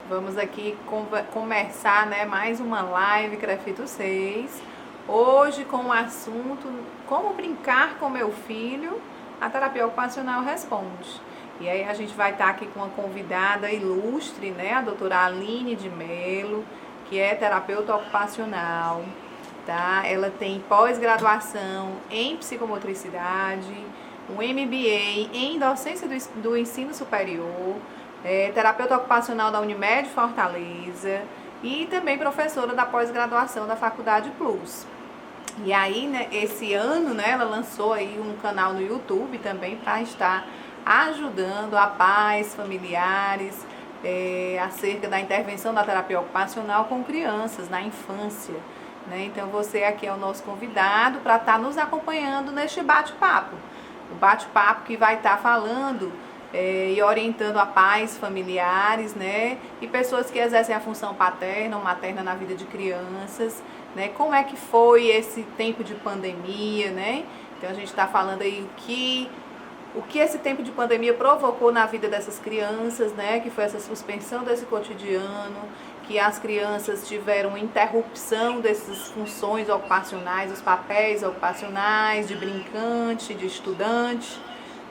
Vamos aqui começar, né, mais uma live Crefito 6. Hoje com o assunto como brincar com meu filho, a terapia ocupacional responde. E aí a gente vai estar aqui com uma convidada ilustre, né, a doutora Aline de Melo, que é terapeuta ocupacional, tá? Ela tem pós-graduação em psicomotricidade, um MBA em docência do ensino superior, terapeuta ocupacional da Unimed Fortaleza e também professora da pós-graduação da Faculdade Plus. E aí, né, esse ano, né, ela lançou aí um canal no YouTube também para estar ajudando a pais, familiares, acerca da intervenção da terapia ocupacional com crianças na infância, né? Então você aqui é o nosso convidado para estar nos acompanhando neste bate-papo. O bate-papo que vai estar falando e orientando a pais, familiares, né, e pessoas que exercem a função paterna ou materna na vida de crianças, né, como é que foi esse tempo de pandemia, né? Então a gente está falando aí o que esse tempo de pandemia provocou na vida dessas crianças, né, que foi essa suspensão desse cotidiano, que as crianças tiveram interrupção dessas funções ocupacionais, os papéis ocupacionais de brincante, de estudante,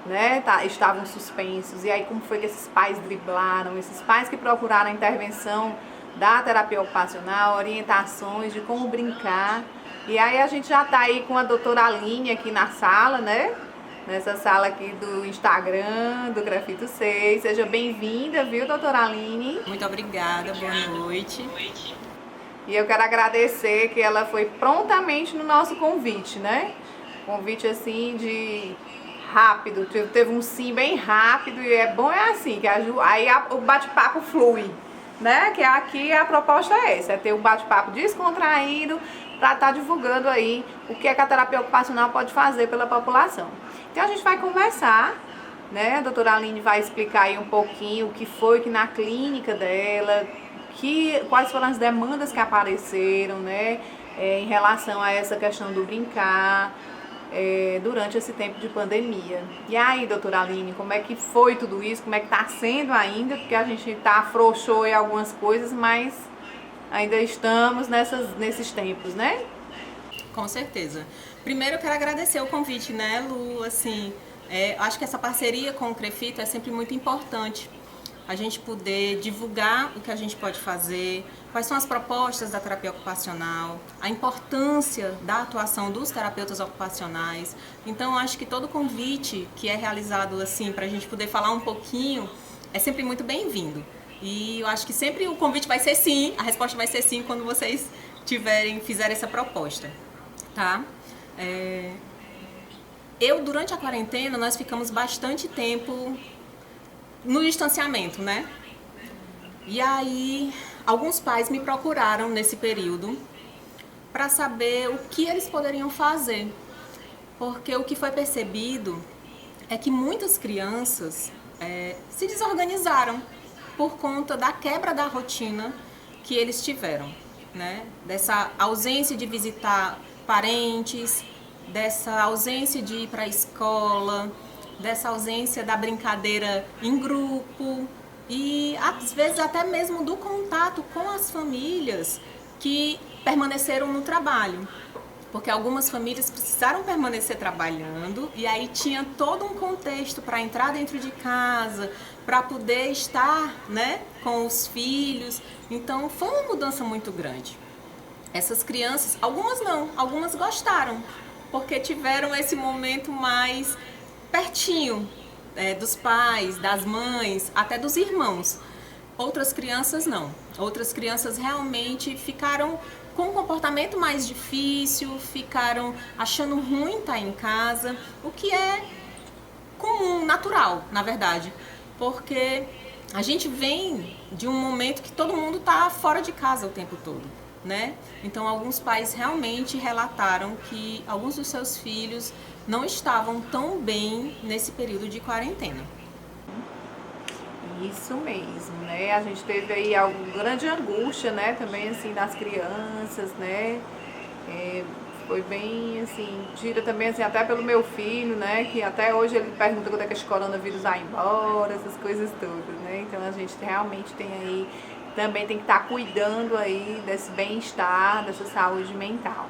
né, estavam suspensos. E aí como foi que esses pais driblaram, esses pais que procuraram a intervenção da terapia ocupacional, orientações de como brincar. E aí a gente já está aí com a doutora Aline aqui na sala, né, nessa sala aqui do Instagram, do Crefito 6. Seja bem-vinda, viu, doutora Aline? Muito obrigada, boa noite. E eu quero agradecer que ela foi prontamente no nosso convite, né? Convite assim de rápido, teve um sim bem rápido e é bom assim, que aí o bate-papo flui, né? Que aqui a proposta é essa, é ter um bate-papo descontraído para estar divulgando aí o que a terapia ocupacional pode fazer pela população. Então a gente vai conversar, né? A doutora Aline vai explicar aí um pouquinho o que foi que na clínica dela, quais foram as demandas que apareceram, né? Em relação a essa questão do brincar, durante esse tempo de pandemia. E aí, doutora Aline, como é que foi tudo isso? Como é que está sendo ainda? Porque a gente afrouxou em algumas coisas, mas ainda estamos nesses tempos, né? Com certeza. Primeiro eu quero agradecer o convite, né, Lu? Assim, acho que essa parceria com o Crefito é sempre muito importante. A gente poder divulgar o que a gente pode fazer, quais são as propostas da terapia ocupacional, a importância da atuação dos terapeutas ocupacionais. Então, acho que todo convite que é realizado assim para a gente poder falar um pouquinho é sempre muito bem-vindo. E eu acho que sempre o convite vai ser sim, a resposta vai ser sim quando vocês fizerem essa proposta, tá? Durante a quarentena, nós ficamos bastante tempo no distanciamento, né? E aí, alguns pais me procuraram nesse período para saber o que eles poderiam fazer. Porque o que foi percebido é que muitas crianças se desorganizaram por conta da quebra da rotina que eles tiveram, né? Dessa ausência de visitar parentes, dessa ausência de ir para a escola, dessa ausência da brincadeira em grupo e às vezes até mesmo do contato com as famílias que permaneceram no trabalho. Porque algumas famílias precisaram permanecer trabalhando e aí tinha todo um contexto para entrar dentro de casa, para poder estar, né, com os filhos. Então foi uma mudança muito grande. Essas crianças, algumas não, algumas gostaram, porque tiveram esse momento mais pertinho dos pais, das mães, até dos irmãos. Outras crianças não. Outras crianças realmente ficaram com um comportamento mais difícil, ficaram achando ruim estar em casa, o que é comum, natural, na verdade. Porque a gente vem de um momento que todo mundo está fora de casa o tempo todo, né? Então alguns pais realmente relataram que alguns dos seus filhos não estavam tão bem nesse período de quarentena. Isso mesmo, né? A gente teve aí alguma grande angústia, né? Também assim das crianças, né? Foi bem assim, tira também assim até pelo meu filho, né? Que até hoje ele pergunta quando é que esse coronavírus vai embora, essas coisas todas, né? Então a gente realmente tem aí também tem que estar cuidando aí desse bem-estar, dessa saúde mental.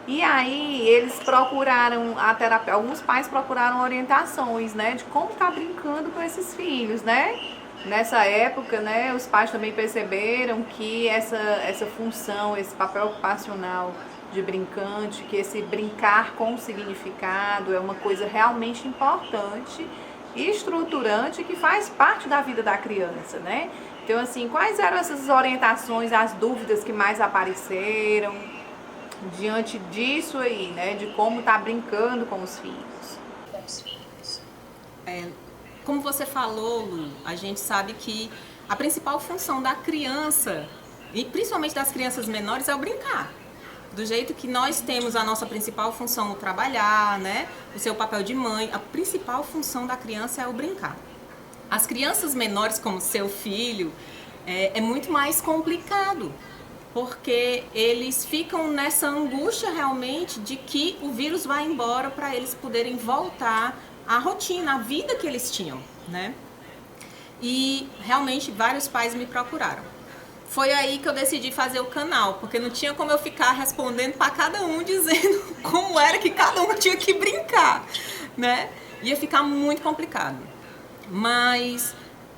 E aí eles procuraram a terapia, alguns pais procuraram orientações, né, de como estar brincando com esses filhos, né? Nessa época, né, os pais também perceberam que essa função, esse papel ocupacional de brincante, que esse brincar com significado é uma coisa realmente importante e estruturante que faz parte da vida da criança, né? Então, assim, quais eram essas orientações, as dúvidas que mais apareceram diante disso aí, né? De como tá brincando com os filhos? Como você falou, Lu, a gente sabe que a principal função da criança, e principalmente das crianças menores, é o brincar. Do jeito que nós temos a nossa principal função no trabalhar, né? O seu papel de mãe, a principal função da criança é o brincar. As crianças menores, como seu filho, é muito mais complicado, porque eles ficam nessa angústia realmente de que o vírus vai embora para eles poderem voltar à rotina, à vida que eles tinham, né? E realmente vários pais me procuraram. Foi aí que eu decidi fazer o canal, porque não tinha como eu ficar respondendo para cada um, dizendo como era que cada um tinha que brincar, né? Ia ficar muito complicado. Mas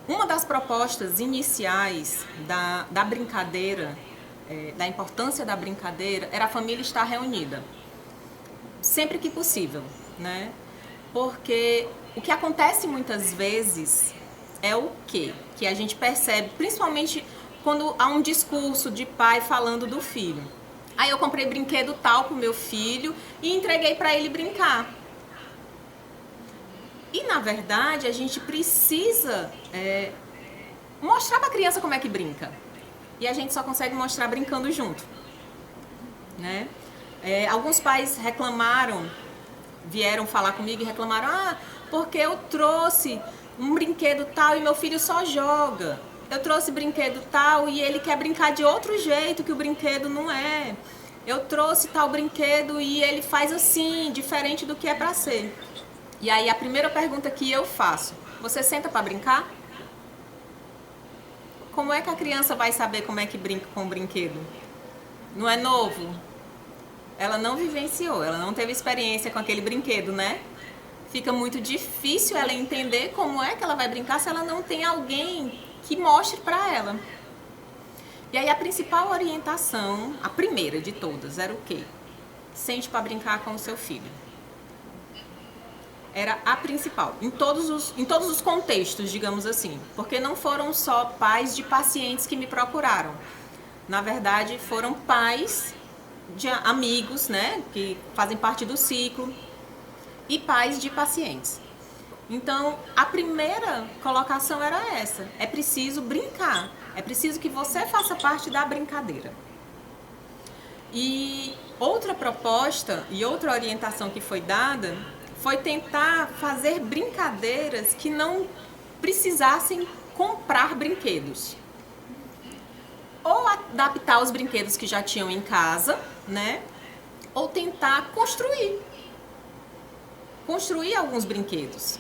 uma das propostas iniciais da brincadeira, da importância da brincadeira, era a família estar reunida, sempre que possível, né? Porque o que acontece muitas vezes é o quê? Que a gente percebe, principalmente quando há um discurso de pai falando do filho. Aí eu comprei brinquedo tal pro meu filho e entreguei para ele brincar. E na verdade a gente precisa mostrar para a criança como é que brinca. E a gente só consegue mostrar brincando junto, né? Alguns pais reclamaram, vieram falar comigo e reclamaram: porque eu trouxe um brinquedo tal e meu filho só joga. Eu trouxe brinquedo tal e ele quer brincar de outro jeito que o brinquedo não é. Eu trouxe tal brinquedo e ele faz assim, diferente do que é para ser. E aí a primeira pergunta que eu faço: você senta para brincar? Como é que a criança vai saber como é que brinca com o brinquedo? Não é novo? Ela não vivenciou, ela não teve experiência com aquele brinquedo, né? Fica muito difícil ela entender como é que ela vai brincar se ela não tem alguém que mostre para ela. E aí a principal orientação, a primeira de todas, era o quê? Sente para brincar com o seu filho. Era a principal, em todos os contextos, digamos assim. Porque não foram só pais de pacientes que me procuraram. Na verdade, foram pais de amigos, né, que fazem parte do ciclo, e pais de pacientes. Então, a primeira colocação era essa: é preciso brincar, é preciso que você faça parte da brincadeira. E outra proposta e outra orientação que foi dada foi tentar fazer brincadeiras que não precisassem comprar brinquedos. Ou adaptar os brinquedos que já tinham em casa, né? Ou tentar construir alguns brinquedos.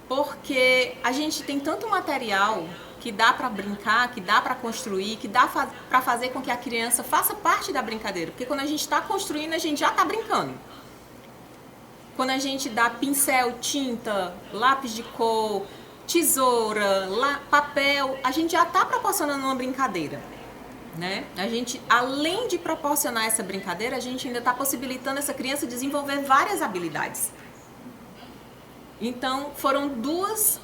Porque a gente tem tanto material que dá para brincar, que dá para construir, que dá para fazer com que a criança faça parte da brincadeira. Porque quando a gente está construindo, a gente já está brincando. Quando a gente dá pincel, tinta, lápis de cor, tesoura, papel, a gente já está proporcionando uma brincadeira, né? A gente, além de proporcionar essa brincadeira, a gente ainda está possibilitando essa criança desenvolver várias habilidades. Então, foram duas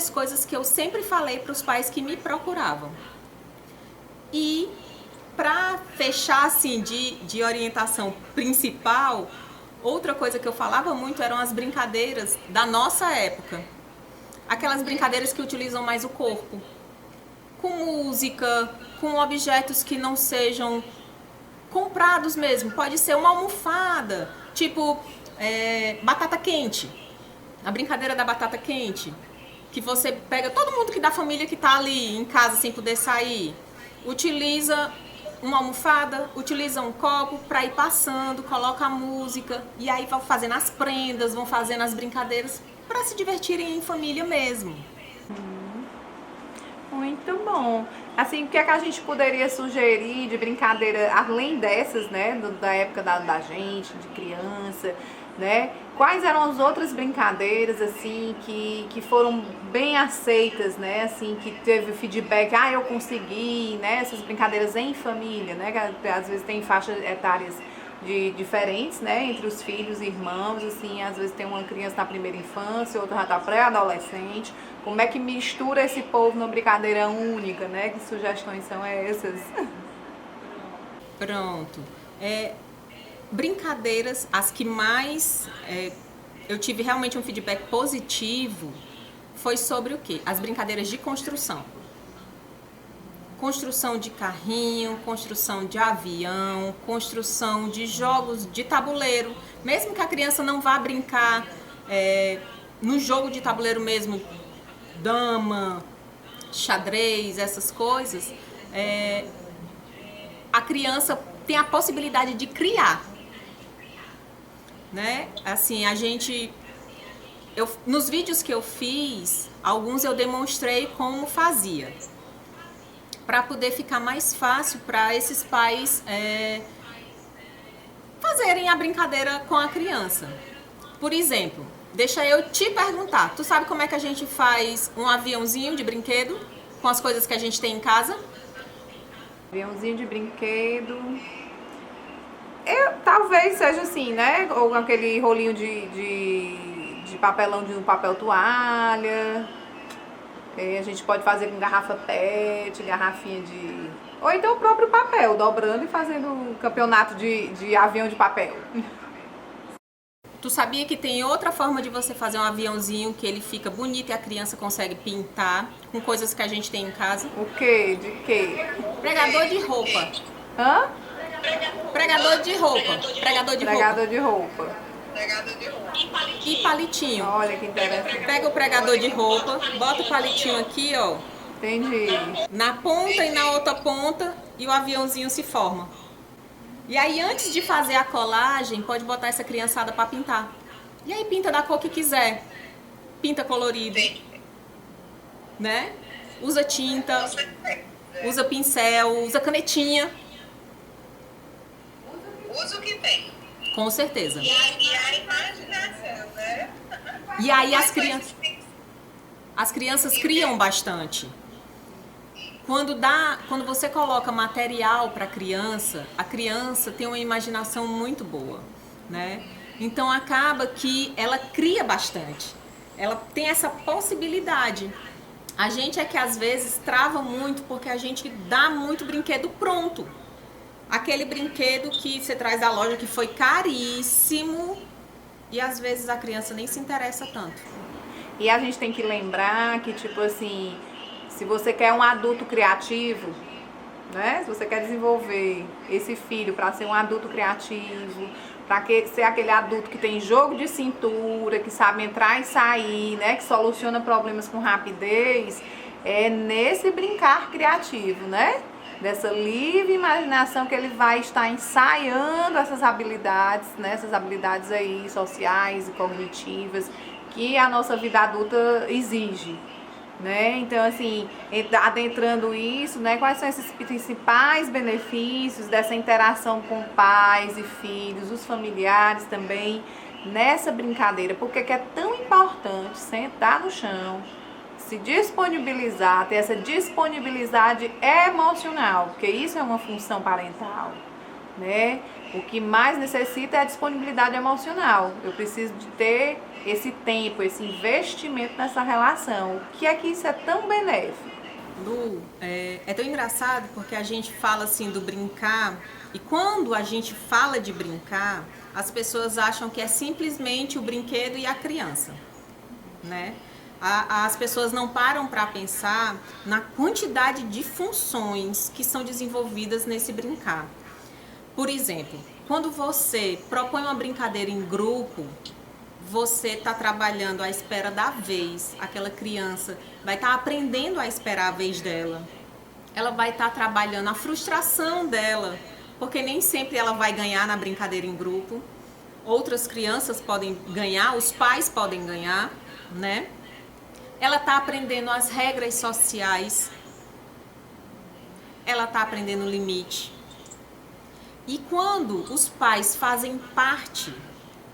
coisas que eu sempre falei para os pais que me procuravam. E, para fechar, assim, de orientação principal, outra coisa que eu falava muito eram as brincadeiras da nossa época. Aquelas brincadeiras que utilizam mais o corpo. Com música, com objetos que não sejam comprados mesmo. Pode ser uma almofada, tipo batata quente. A brincadeira da batata quente, que você pega todo mundo da família que está ali em casa sem poder sair, utiliza uma almofada, utiliza um copo para ir passando, coloca a música e aí vão fazendo as prendas, vão fazendo as brincadeiras para se divertirem em família mesmo. Muito bom. Assim, o que é que a gente poderia sugerir de brincadeira, além dessas, né, da época da gente, de criança, né? Quais eram as outras brincadeiras, assim, que foram bem aceitas, né? Assim, que teve feedback, eu consegui, né? Essas brincadeiras em família, né? Que às vezes tem faixas etárias diferentes, né? Entre os filhos e irmãos, assim, às vezes tem uma criança na primeira infância, outra já tá pré-adolescente. Como é que mistura esse povo numa brincadeira única, né? Que sugestões são essas? Pronto. Brincadeiras, as que mais eu tive realmente um feedback positivo foi sobre o quê? As brincadeiras de construção. Construção de carrinho, construção de avião, construção de jogos de tabuleiro. Mesmo que a criança não vá brincar no jogo de tabuleiro mesmo, dama, xadrez, essas coisas, a criança tem a possibilidade de criar, né? Assim, nos vídeos que eu fiz, alguns eu demonstrei como fazia, para poder ficar mais fácil para esses pais fazerem a brincadeira com a criança. Por exemplo, deixa eu te perguntar, tu sabe como é que a gente faz um aviãozinho de brinquedo com as coisas que a gente tem em casa? Aviãozinho de brinquedo. Talvez seja assim, né? Ou aquele rolinho de papelão de um papel toalha. A gente pode fazer com garrafa PET, garrafinha de... Ou então o próprio papel, dobrando e fazendo um campeonato de avião de papel. Tu sabia que tem outra forma de você fazer um aviãozinho que ele fica bonito e a criança consegue pintar com coisas que a gente tem em casa? O quê? De quê? Pregador de roupa. Hã? Pregador de roupa. Pregador de roupa. Pregador de roupa. E palitinho. Olha que interessante. Pega o pregador de roupa, bota o palitinho aqui, ó. Entendi. Na ponta e na outra ponta e o aviãozinho se forma. E aí, antes de fazer a colagem, pode botar essa criançada para pintar. E aí pinta da cor que quiser. Pinta colorido. Né? Usa tinta, usa pincel, usa canetinha. Usa o que tem. Com certeza. E a imaginação, né? E aí as crianças criam bastante. Quando você coloca material para a criança tem uma imaginação muito boa, né? Então acaba que ela cria bastante. Ela tem essa possibilidade. A gente é que às vezes trava muito porque a gente dá muito brinquedo pronto. Aquele brinquedo que você traz da loja que foi caríssimo e às vezes a criança nem se interessa tanto. E a gente tem que lembrar que, tipo assim, se você quer um adulto criativo, né? Se você quer desenvolver esse filho para ser um adulto criativo, para ser aquele adulto que tem jogo de cintura, que sabe entrar e sair, né? Que soluciona problemas com rapidez, é nesse brincar criativo, né? Dessa livre imaginação que ele vai estar ensaiando essas habilidades, né? Essas habilidades aí sociais e cognitivas que a nossa vida adulta exige, né? Então, assim, adentrando isso, né? Quais são esses principais benefícios dessa interação com pais e filhos, os familiares também, nessa brincadeira? Por que é tão importante sentar no chão, se disponibilizar, ter essa disponibilidade emocional, porque isso é uma função parental, né? O que mais necessita é a disponibilidade emocional. Eu preciso de ter esse tempo, esse investimento nessa relação. O que é que isso é tão benéfico? Lu, é tão engraçado porque a gente fala assim do brincar e quando a gente fala de brincar, as pessoas acham que é simplesmente o brinquedo e a criança, né? As pessoas não param para pensar na quantidade de funções que são desenvolvidas nesse brincar. Por exemplo, quando você propõe uma brincadeira em grupo, você está trabalhando à espera da vez. Aquela criança vai estar aprendendo a esperar a vez dela. Ela vai estar trabalhando a frustração dela, porque nem sempre ela vai ganhar na brincadeira em grupo. Outras crianças podem ganhar, os pais podem ganhar, né? Ela está aprendendo as regras sociais ela está aprendendo limite. E quando os pais fazem parte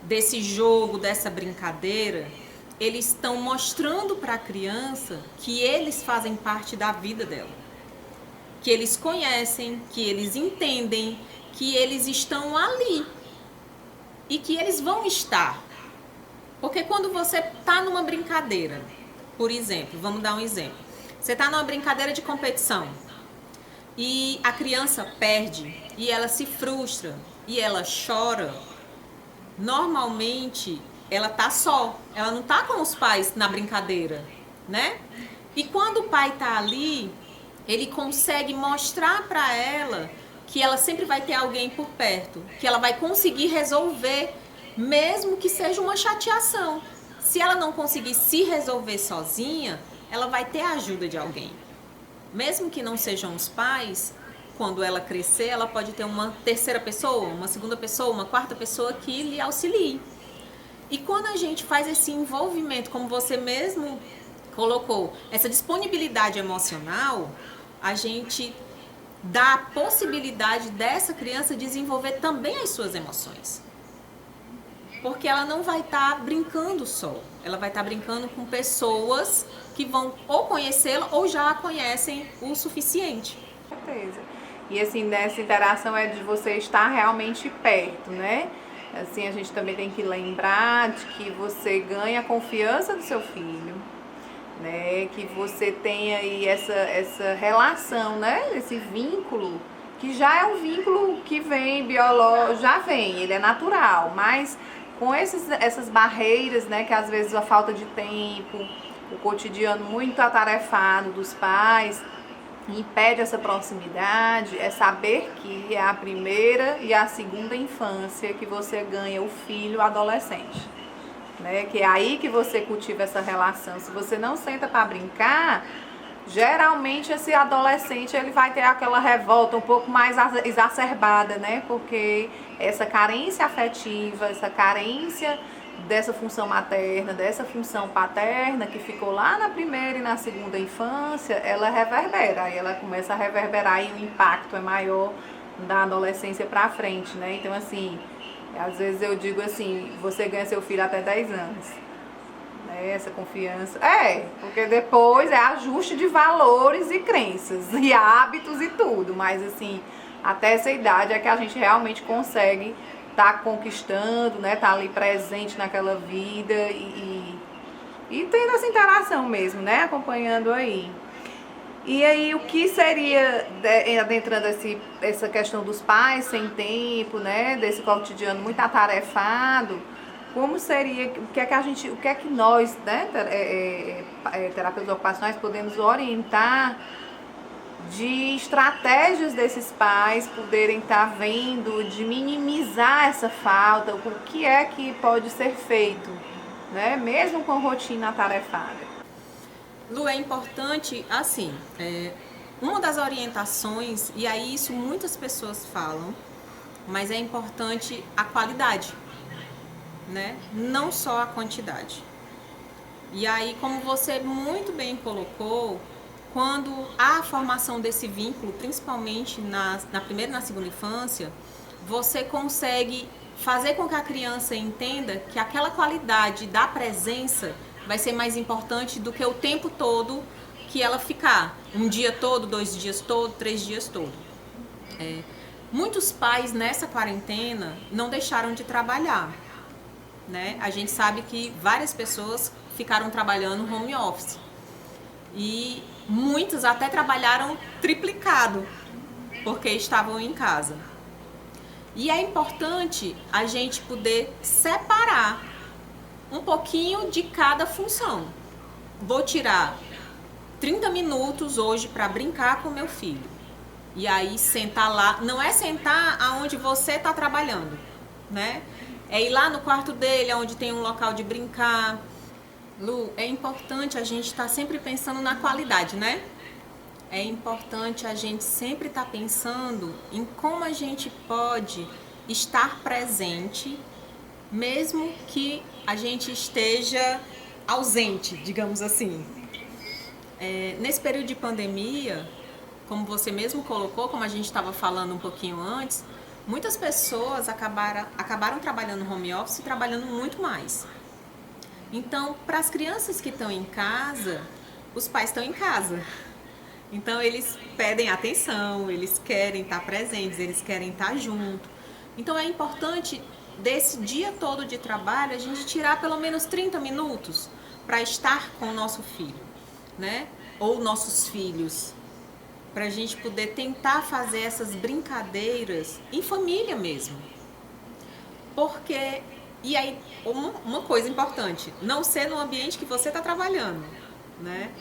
desse jogo, dessa brincadeira, eles estão mostrando para a criança que eles fazem parte da vida dela. Que eles conhecem, que eles entendem, que eles estão ali. E que eles vão estar. Porque quando você está numa brincadeira, por exemplo, vamos dar um exemplo. Você está numa brincadeira de competição e a criança perde e ela se frustra e ela chora. Normalmente ela tá só, ela não tá com os pais na brincadeira, né? E quando o pai tá ali, ele consegue mostrar para ela que ela sempre vai ter alguém por perto, que ela vai conseguir resolver, mesmo que seja uma chateação. Se ela não conseguir se resolver sozinha, ela vai ter a ajuda de alguém. Mesmo que não sejam os pais, quando ela crescer, ela pode ter uma terceira pessoa, uma segunda pessoa, uma quarta pessoa que lhe auxilie. E quando a gente faz esse envolvimento, como você mesmo colocou, essa disponibilidade emocional, a gente dá a possibilidade dessa criança desenvolver também as suas emoções. Porque ela não vai estar brincando só, ela vai estar brincando com pessoas que vão ou conhecê-la ou já a conhecem o suficiente. Com certeza. E assim, nessa interação é de você estar realmente perto, né? Assim, a gente também tem que lembrar de que você ganha a confiança do seu filho, né? Que você tem aí essa relação, né? Esse vínculo, que já é um vínculo que vem biológico, já vem, ele é natural, mas com essas barreiras, né? Que às vezes a falta de tempo, o cotidiano muito atarefado dos pais impede essa proximidade, é saber que é a primeira e a segunda infância que você ganha o filho adolescente, né? Que é aí que você cultiva essa relação. Se você não senta para brincar, geralmente esse adolescente ele vai ter aquela revolta um pouco mais exacerbada, né? Porque essa carência afetiva, essa carência dessa função materna, dessa função paterna que ficou lá na primeira e na segunda infância, ela reverbera, aí ela começa a reverberar e o impacto é maior da adolescência para frente, né? Então assim, às vezes eu digo assim, você ganha seu filho até 10 anos, né? Essa confiança, porque depois é ajuste de valores e crenças e hábitos e tudo, mas assim, até essa idade é que a gente realmente consegue tá conquistando, né? Tá ali presente naquela vida e tendo essa interação mesmo, né? Acompanhando aí. E aí, o que seria, adentrando essa questão dos pais sem tempo, né? Desse cotidiano muito atarefado, como seria, o que é que nós, né? Terapeutas ocupacionais, podemos orientar de estratégias desses pais poderem estar vendo, de minimizar essa falta, o que é que pode ser feito, né? Mesmo com rotina atarefada. Lu, é importante, assim, uma das orientações, e aí isso muitas pessoas falam, mas é importante a qualidade, né? Não só a quantidade. E aí, como você muito bem colocou, quando há a formação desse vínculo, principalmente na primeira e na segunda infância, você consegue fazer com que a criança entenda que aquela qualidade da presença vai ser mais importante do que o tempo todo que ela ficar. Um dia todo, 2 dias todo, 3 dias todo. Muitos pais nessa quarentena não deixaram de trabalhar, né? A gente sabe que várias pessoas ficaram trabalhando home office. E muitos até trabalharam triplicado, porque estavam em casa. E é importante a gente poder separar um pouquinho de cada função. Vou tirar 30 minutos hoje para brincar com meu filho. E aí sentar lá, não é sentar aonde você está trabalhando, né? É ir lá no quarto dele, onde tem um local de brincar. Lu, é importante a gente estar sempre pensando na qualidade, né? É importante a gente sempre estar pensando em como a gente pode estar presente, mesmo que a gente esteja ausente, digamos assim. Nesse período de pandemia, como você mesmo colocou, como a gente estava falando um pouquinho antes, muitas pessoas acabaram trabalhando no home office e trabalhando muito mais. Então, para as crianças que estão em casa, os pais estão em casa. Então, eles pedem atenção, eles querem estar presentes, eles querem estar junto. Então, é importante, desse dia todo de trabalho, a gente tirar pelo menos 30 minutos para estar com o nosso filho, né? Ou nossos filhos, para a gente poder tentar fazer essas brincadeiras em família mesmo. Porque, e aí, uma coisa importante, não ser no ambiente que você está trabalhando, né?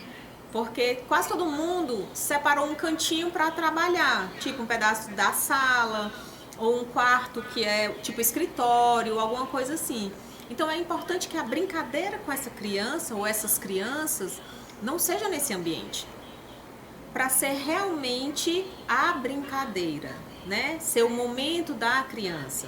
Porque quase todo mundo separou um cantinho para trabalhar, tipo um pedaço da sala, ou um quarto que é tipo escritório, alguma coisa assim. Então é importante que a brincadeira com essa criança ou essas crianças não seja nesse ambiente, para ser realmente a brincadeira, né? Ser o momento da criança.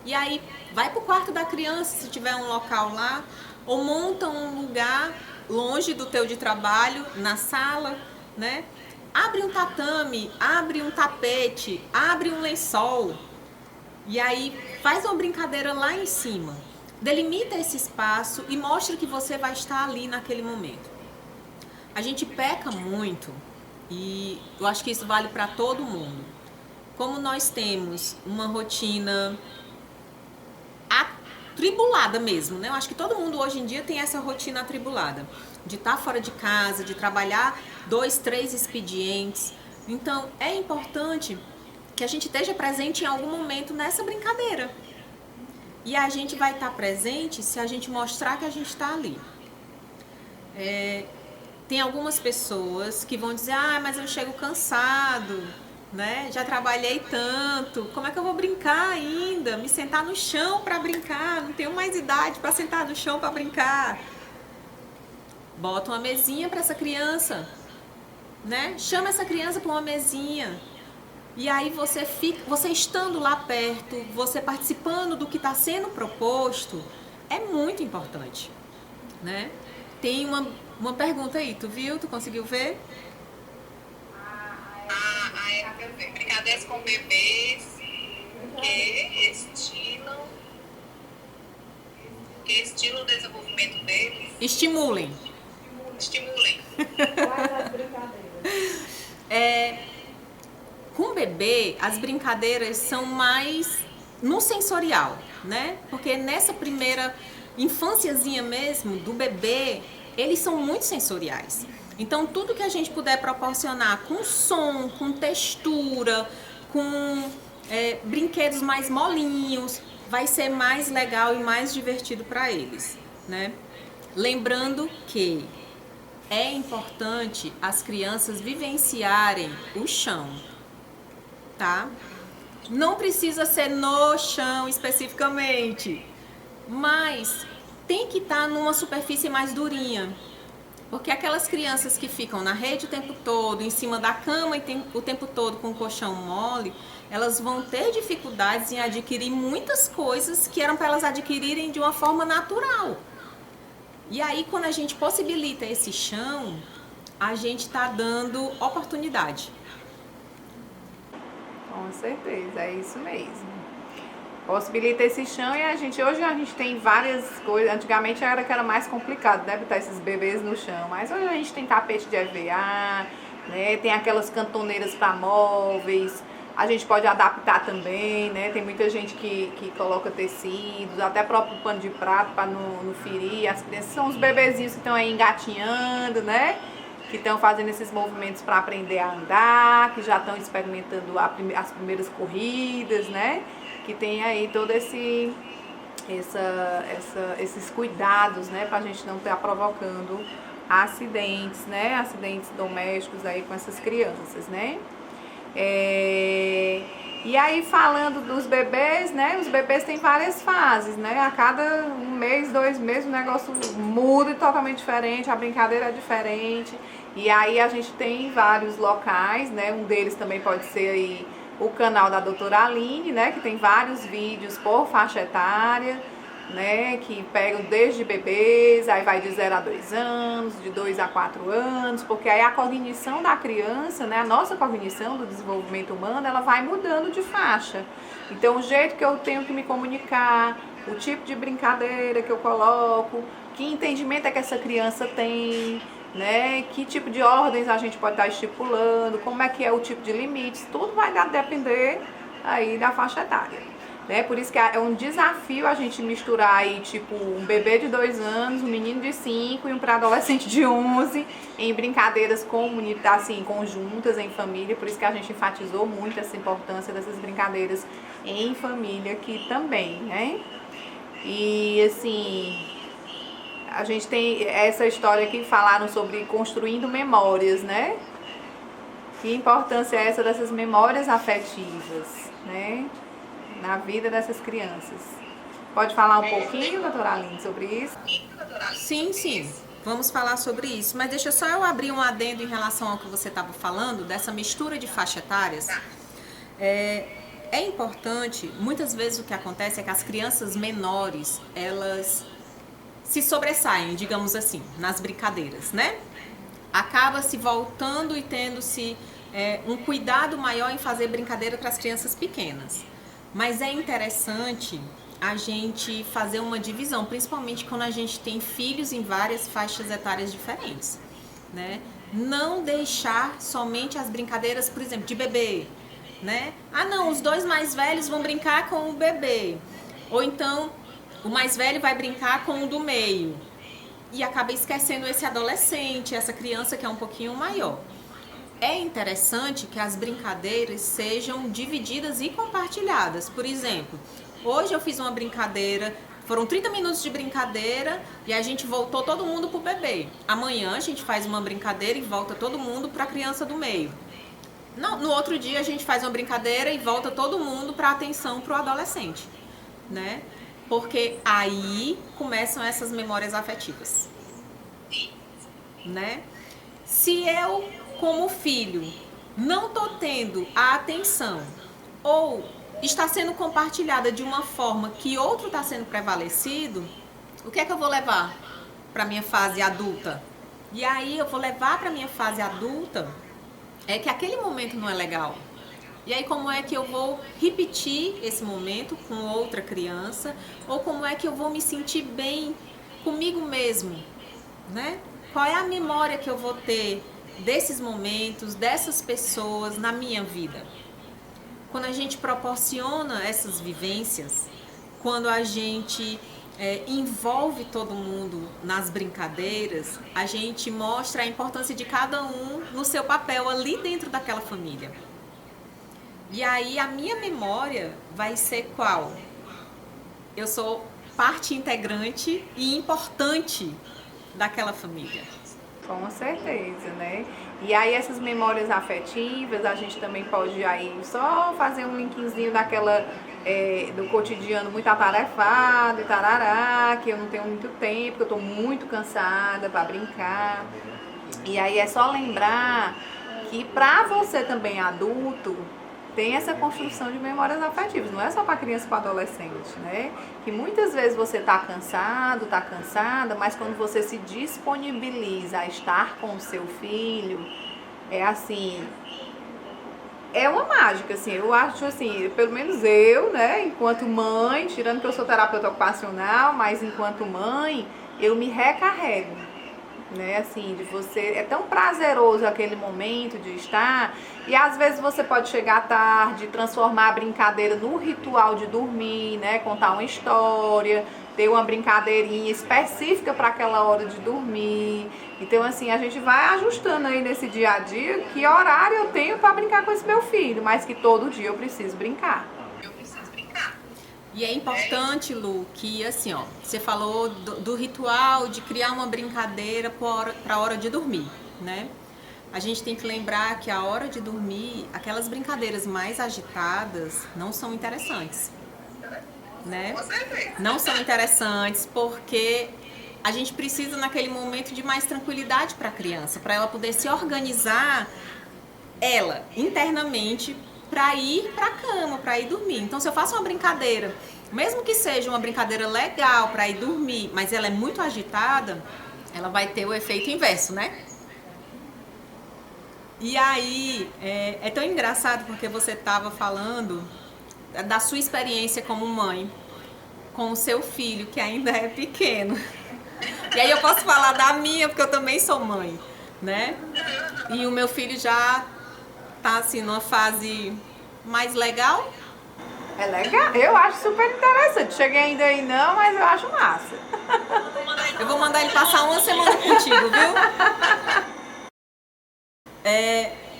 E aí vai pro quarto da criança, se tiver um local lá, ou monta um lugar longe do teu de trabalho, na sala, né? Abre um tatame, abre um tapete, abre um lençol. E aí faz uma brincadeira lá em cima. Delimita esse espaço e mostra que você vai estar ali naquele momento. A gente peca muito, e eu acho que isso vale para todo mundo. Como nós temos uma rotina atribulada mesmo, né? Eu acho que todo mundo hoje em dia tem essa rotina atribulada, de estar fora de casa, de trabalhar 2, 3 expedientes. Então, é importante que a gente esteja presente em algum momento nessa brincadeira. E a gente vai estar presente se a gente mostrar que a gente está ali. Tem algumas pessoas que vão dizer, mas eu chego cansado, né? Já trabalhei tanto, como é que eu vou brincar ainda? Me sentar no chão para brincar, não tenho mais idade para sentar no chão para brincar. Bota uma mesinha para essa criança, né? Chama essa criança para uma mesinha. E aí você estando lá perto, você participando do que está sendo proposto, é muito importante, né? Tem uma pergunta aí, tu viu? Tu conseguiu ver? Brincadeiras com bebês que estimulam o desenvolvimento deles. Estimulem. Quais as brincadeiras? Com o bebê, as brincadeiras são mais no sensorial, né? Porque nessa primeira infânciazinha mesmo do bebê, eles são muito sensoriais. Então, tudo que a gente puder proporcionar com som, com textura, com brinquedos mais molinhos, vai ser mais legal e mais divertido para eles, né? Lembrando que é importante as crianças vivenciarem o chão, tá? Não precisa ser no chão especificamente, mas tem que estar numa superfície mais durinha. Porque aquelas crianças que ficam na rede o tempo todo, em cima da cama o tempo todo com o colchão mole, elas vão ter dificuldades em adquirir muitas coisas que eram para elas adquirirem de uma forma natural. E aí, quando a gente possibilita esse chão, a gente está dando oportunidade. Com certeza, é isso mesmo. Possibilita esse chão e hoje a gente tem várias coisas. Antigamente era que era mais complicado, né, botar esses bebês no chão. Mas hoje a gente tem tapete de EVA, né, tem aquelas cantoneiras para móveis. A gente pode adaptar também, né? Tem muita gente que coloca tecidos, até próprio pano de prato para não ferir. As crianças são os bebezinhos que estão aí engatinhando, né? Que estão fazendo esses movimentos para aprender a andar, que já estão experimentando as primeiras corridas, né? Que tem aí todo esses cuidados, né? Para a gente não estar provocando acidentes, né? Acidentes domésticos aí com essas crianças, né? E aí, falando dos bebês, né? Os bebês têm várias fases, né? A cada 1 mês, 2 meses, o negócio muda e totalmente diferente, a brincadeira é diferente. E aí a gente tem vários locais, né? Um deles também pode ser aí o canal da doutora Aline, né? Que tem vários vídeos por faixa etária. né, que pegam desde bebês, aí vai de 0 a 2 anos, de 2 a 4 anos, porque aí a cognição da criança, né, a nossa cognição do desenvolvimento humano, ela vai mudando de faixa. Então, o jeito que eu tenho que me comunicar, o tipo de brincadeira que eu coloco, que entendimento é que essa criança tem, né, que tipo de ordens a gente pode estar estipulando, como é que é o tipo de limites, tudo vai depender aí da faixa etária. Né? Por isso que é um desafio a gente misturar aí, tipo, um bebê de 2 anos, um menino de 5 e um pré-adolescente de 11 em brincadeiras assim, conjuntas, em família. Por isso que a gente enfatizou muito essa importância dessas brincadeiras em família aqui também, né? E, assim, a gente tem essa história que falaram sobre construindo memórias, né? Que importância é essa dessas memórias afetivas, né? Na vida dessas crianças. Pode falar um pouquinho, doutora Aline, sobre isso? Sim. Vamos falar sobre isso. Mas deixa só eu abrir um adendo em relação ao que você estava falando, dessa mistura de faixa etárias. É importante, muitas vezes o que acontece é que as crianças menores, elas se sobressaem, digamos assim, nas brincadeiras, né? Acaba se voltando e tendo-se um cuidado maior em fazer brincadeira para as crianças pequenas. Mas é interessante a gente fazer uma divisão, principalmente quando a gente tem filhos em várias faixas etárias diferentes, né? Não deixar somente as brincadeiras, por exemplo, de bebê, né? Ah, não, os 2 mais velhos vão brincar com o bebê. Ou então, o mais velho vai brincar com o do meio. E acaba esquecendo esse adolescente, essa criança que é um pouquinho maior. É interessante que as brincadeiras sejam divididas e compartilhadas. Por exemplo, hoje eu fiz uma brincadeira, foram 30 minutos de brincadeira e a gente voltou todo mundo pro bebê. Amanhã a gente faz uma brincadeira e volta todo mundo para a criança do meio. No outro dia a gente faz uma brincadeira e volta todo mundo para a atenção pro adolescente, né? Porque aí começam essas memórias afetivas, né? Se eu, como filho, não estou tendo a atenção ou está sendo compartilhada de uma forma que outro está sendo prevalecido, o que é que eu vou levar para a minha fase adulta? E aí eu vou levar para a minha fase adulta é que aquele momento não é legal. E aí como é que eu vou repetir esse momento com outra criança? Ou como é que eu vou me sentir bem comigo mesmo, né? Qual é a memória que eu vou ter desses momentos, dessas pessoas na minha vida? Quando a gente proporciona essas vivências, quando a gente envolve todo mundo nas brincadeiras, a gente mostra a importância de cada um no seu papel ali dentro daquela família. E aí a minha memória vai ser qual? Eu sou parte integrante e importante daquela família. Com certeza, né? E aí essas memórias afetivas, a gente também pode aí só fazer um linkzinho daquela do cotidiano muito atarefado e tarará, que eu não tenho muito tempo, que eu tô muito cansada para brincar. E aí é só lembrar que para você também adulto, tem essa construção de memórias afetivas, não é só para criança e para adolescente, né? Que muitas vezes você está cansado, está cansada, mas quando você se disponibiliza a estar com o seu filho, é assim, é uma mágica, assim, eu acho assim, pelo menos eu, né, enquanto mãe, tirando que eu sou terapeuta ocupacional, mas enquanto mãe, eu me recarrego. Né, assim, de você, é tão prazeroso aquele momento de estar, e às vezes você pode chegar tarde, transformar a brincadeira no ritual de dormir, né, contar uma história, ter uma brincadeirinha específica para aquela hora de dormir. Então assim, a gente vai ajustando aí nesse dia a dia que horário eu tenho para brincar com esse meu filho, mas que todo dia eu preciso brincar. E é importante, Lu, que assim, ó, você falou do ritual de criar uma brincadeira para a hora de dormir, né? A gente tem que lembrar que a hora de dormir, aquelas brincadeiras mais agitadas não são interessantes, né? Não são interessantes porque a gente precisa naquele momento de mais tranquilidade para a criança, para ela poder se organizar ela internamente para ir para a cama, para ir dormir. Então, se eu faço uma brincadeira, mesmo que seja uma brincadeira legal para ir dormir, mas ela é muito agitada, ela vai ter o efeito inverso, né? E aí, é tão engraçado porque você estava falando da sua experiência como mãe com o seu filho, que ainda é pequeno. E aí eu posso falar da minha, porque eu também sou mãe, né? E o meu filho já tá assim numa fase mais legal. É legal, eu acho super interessante. Cheguei ainda aí não, mas eu acho massa. Eu vou mandar ele passar uma semana contigo, viu?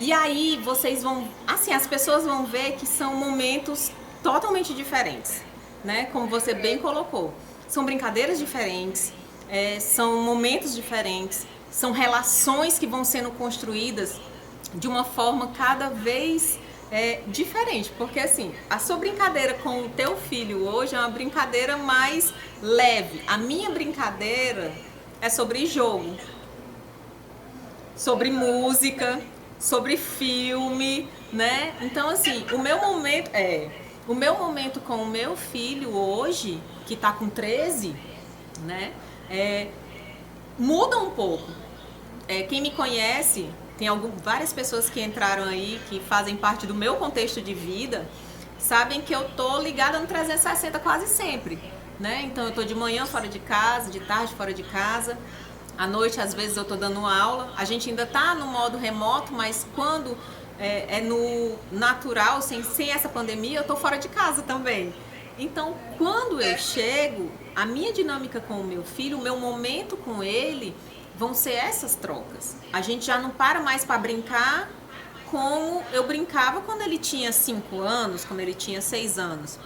E aí vocês vão, assim, as pessoas vão ver que são momentos totalmente diferentes, né? Como você bem colocou, são brincadeiras diferentes, são momentos diferentes, são relações que vão sendo construídas de uma forma cada vez diferente, porque assim, a sua brincadeira com o teu filho hoje é uma brincadeira mais leve. A minha brincadeira é sobre jogo, sobre música, sobre filme, né? Então assim, o meu momento com o meu filho hoje, que tá com 13, né? Muda um pouco. Quem me conhece, tem várias pessoas que entraram aí, que fazem parte do meu contexto de vida, sabem que eu tô ligada no 360 quase sempre, né? Então eu tô de manhã fora de casa, de tarde fora de casa, à noite às vezes eu tô dando aula. A gente ainda tá no modo remoto, mas quando é no natural, sem essa pandemia, eu tô fora de casa também. Então, quando eu chego, a minha dinâmica com o meu filho, o meu momento com ele, vão ser essas trocas. A gente já não para mais para brincar como eu brincava quando ele tinha 5 anos, quando ele tinha 6 anos.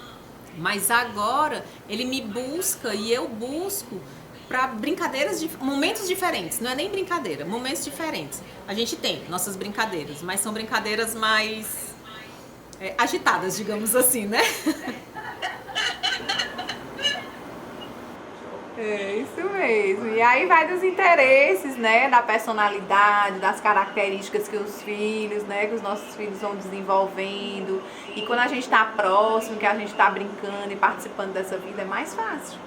Mas agora ele me busca e eu busco para brincadeiras, momentos diferentes. Não é nem brincadeira, momentos diferentes. A gente tem nossas brincadeiras, mas são brincadeiras mais agitadas, digamos assim, né? É isso mesmo. E aí vai dos interesses, né? Da personalidade, das características que os filhos, né? Que os nossos filhos vão desenvolvendo. E quando a gente está próximo, que a gente está brincando e participando dessa vida, é mais fácil.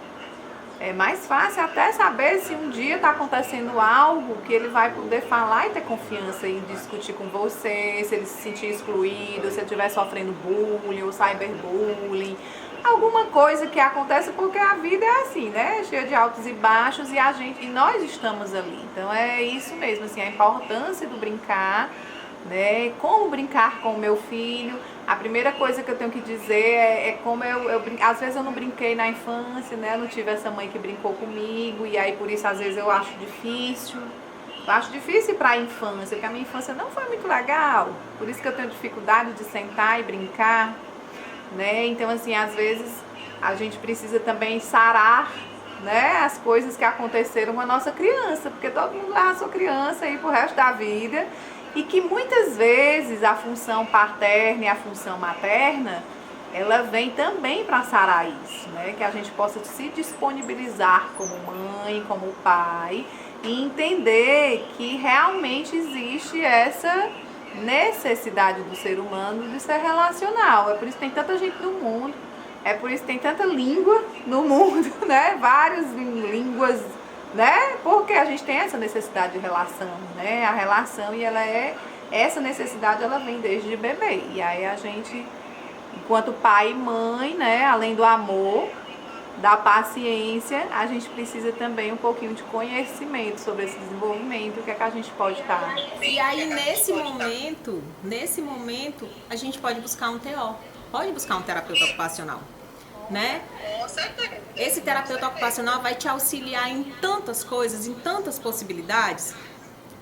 É mais fácil até saber se um dia está acontecendo algo que ele vai poder falar e ter confiança em discutir com você, se ele se sentir excluído, se ele estiver sofrendo bullying ou cyberbullying. Alguma coisa que acontece, porque a vida é assim, né? Cheia de altos e baixos e nós estamos ali. Então é isso mesmo, assim, a importância do brincar, né? Como brincar com o meu filho. A primeira coisa que eu tenho que dizer é como às vezes eu não brinquei na infância, né? Eu não tive essa mãe que brincou comigo e aí por isso às vezes eu acho difícil. Eu acho difícil ir para a infância, porque a minha infância não foi muito legal. Por isso que eu tenho dificuldade de sentar e brincar, né? Então assim, às vezes a gente precisa também sarar, né, as coisas que aconteceram com a nossa criança, porque todo mundo leva a sua criança aí pro resto da vida. E que muitas vezes a função paterna e a função materna, ela vem também para sarar isso, né? Que a gente possa se disponibilizar como mãe, como pai e entender que realmente existe essa necessidade do ser humano de ser relacional. É por isso que tem tanta gente no mundo, é por isso que tem tanta língua no mundo, né? Várias línguas, né? Porque a gente tem essa necessidade de relação, né? A relação, e essa necessidade, ela vem desde bebê. E aí a gente, enquanto pai e mãe, né, além do amor, da paciência, a gente precisa também um pouquinho de conhecimento sobre esse desenvolvimento, o que é que a gente pode estar. E aí nesse momento, a gente pode buscar um TO, pode buscar um terapeuta ocupacional, né? Esse terapeuta ocupacional vai te auxiliar em tantas coisas, em tantas possibilidades,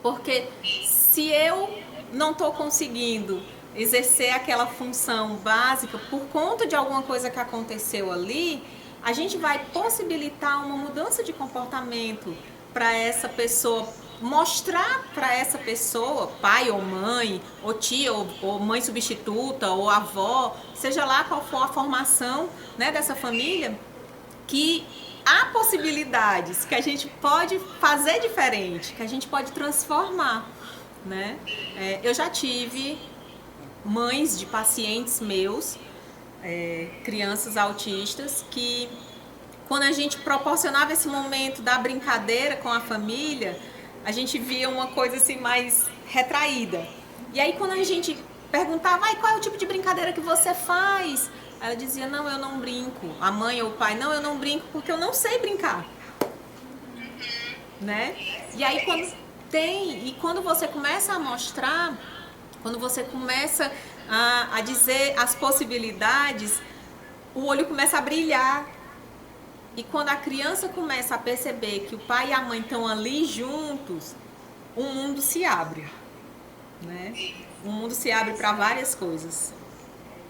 porque se eu não estou conseguindo exercer aquela função básica por conta de alguma coisa que aconteceu ali, a gente vai possibilitar uma mudança de comportamento para essa pessoa, mostrar para essa pessoa, pai ou mãe, ou tia ou mãe substituta, ou avó, seja lá qual for a formação, né, dessa família, que há possibilidades, que a gente pode fazer diferente, que a gente pode transformar, né? Eu já tive mães de pacientes meus, crianças autistas, que quando a gente proporcionava esse momento da brincadeira com a família, a gente via uma coisa assim mais retraída. E aí quando a gente perguntava, qual é o tipo de brincadeira que você faz? Ela dizia, não, eu não brinco. A mãe ou o pai, não, eu não brinco porque eu não sei brincar. Né? E aí quando você começa a mostrar, quando você começa a dizer as possibilidades, o olho começa a brilhar. E quando a criança começa a perceber que o pai e a mãe estão ali juntos, o mundo se abre, né? O mundo se abre para várias coisas.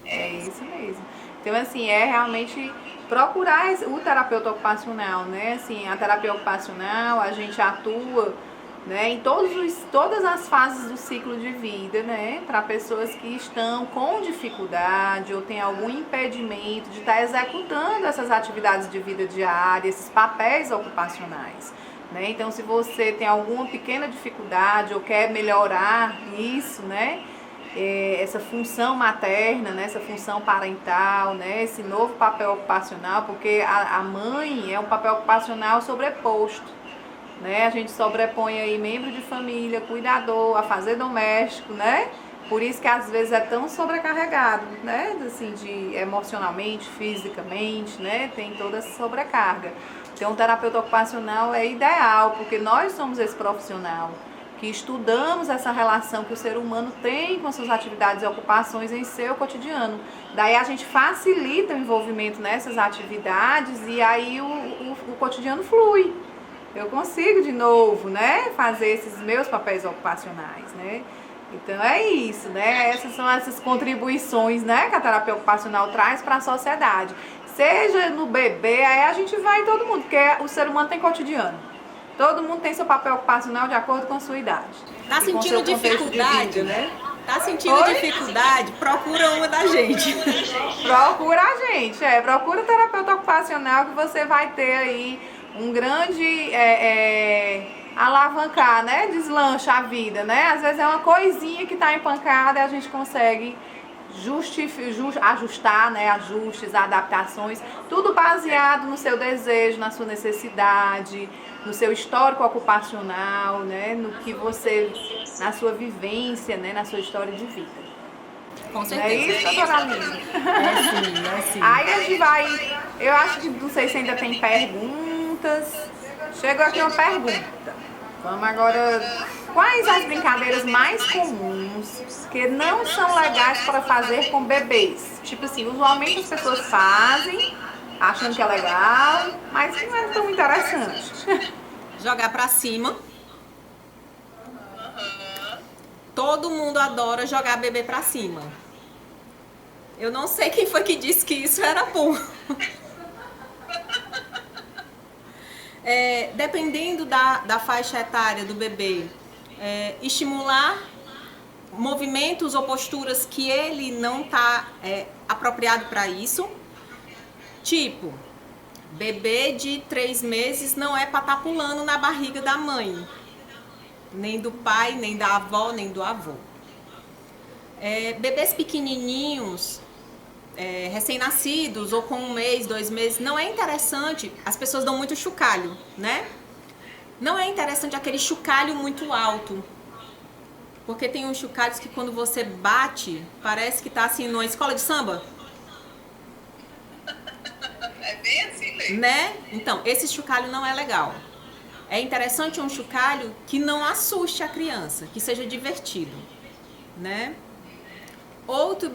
É isso mesmo. Então, assim, é realmente procurar o terapeuta ocupacional, né? Assim, a terapia ocupacional, a gente atua, né, em todas as fases do ciclo de vida, né? Para pessoas que estão com dificuldade ou tem algum impedimento de estar executando essas atividades de vida diária, esses papéis ocupacionais. Né? Então, se você tem alguma pequena dificuldade ou quer melhorar isso, né? Essa função materna, né? Essa função parental, né? Esse novo papel ocupacional, porque a mãe é um papel ocupacional sobreposto. Né? A gente sobrepõe aí membro de família, cuidador, afazer doméstico, né? Por isso que às vezes é tão sobrecarregado, né? Assim, emocionalmente, fisicamente, né? Tem toda essa sobrecarga. Então, o terapeuta ocupacional é ideal, porque nós somos esse profissional que estudamos essa relação que o ser humano tem com as suas atividades e ocupações em seu cotidiano. Daí a gente facilita o envolvimento nessas atividades e aí o cotidiano flui. Eu consigo de novo, né, fazer esses meus papéis ocupacionais, né? Então é isso, né? Essas são essas contribuições, né, que a terapia ocupacional traz para a sociedade. Seja no bebê, aí a gente vai em todo mundo, porque o ser humano tem cotidiano. Todo mundo tem seu papel ocupacional de acordo com a sua idade. Tá sentindo dificuldade, vida, né? Tá sentindo dificuldade? Procura uma da gente. Procura a gente, procura o terapeuta ocupacional que você vai ter aí um grande alavancar, né? Deslancha a vida, né? Às vezes é uma coisinha que tá empancada e a gente consegue ajustar, né? Ajustes, adaptações, tudo baseado no seu desejo, na sua necessidade, no seu histórico ocupacional, né? No que você, na sua vivência, né? Na sua história de vida. Com certeza. É isso, doutora Aline? É sim. Aí a gente vai, eu acho que, não sei se ainda tem perguntas. Chegou aqui uma pergunta. Vamos agora, quais as brincadeiras mais comuns que não são legais para fazer com bebês? Tipo assim, usualmente as pessoas fazem, achando que é legal, mas não é tão interessante. Jogar pra cima. Todo mundo adora jogar bebê pra cima. Eu não sei quem foi que disse que isso era bom. Dependendo da faixa etária do bebê, estimular movimentos ou posturas que ele não está apropriado para isso. Tipo, bebê de 3 meses não é para estar pulando na barriga da mãe, nem do pai, nem da avó, nem do avô. Bebês pequenininhos, recém-nascidos ou com 1 mês, 2 meses, não é interessante. As pessoas dão muito chocalho, né? Não é interessante aquele chocalho muito alto, porque tem uns chocalhos que quando você bate, parece que tá assim numa escola de samba. É bem assim mesmo. Né? Então, esse chocalho não é legal. É interessante um chocalho que não assuste a criança, que seja divertido, né? Outro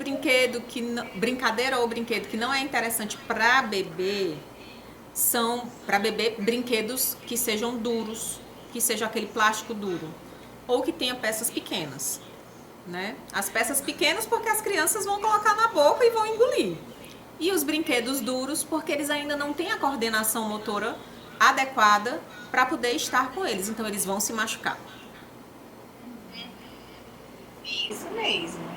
brincadeira ou brinquedo que não é interessante para bebê são brinquedos que sejam duros, que seja aquele plástico duro, ou que tenha peças pequenas, né? As peças pequenas porque as crianças vão colocar na boca e vão engolir. E os brinquedos duros porque eles ainda não têm a coordenação motora adequada para poder estar com eles, então eles vão se machucar. Isso mesmo.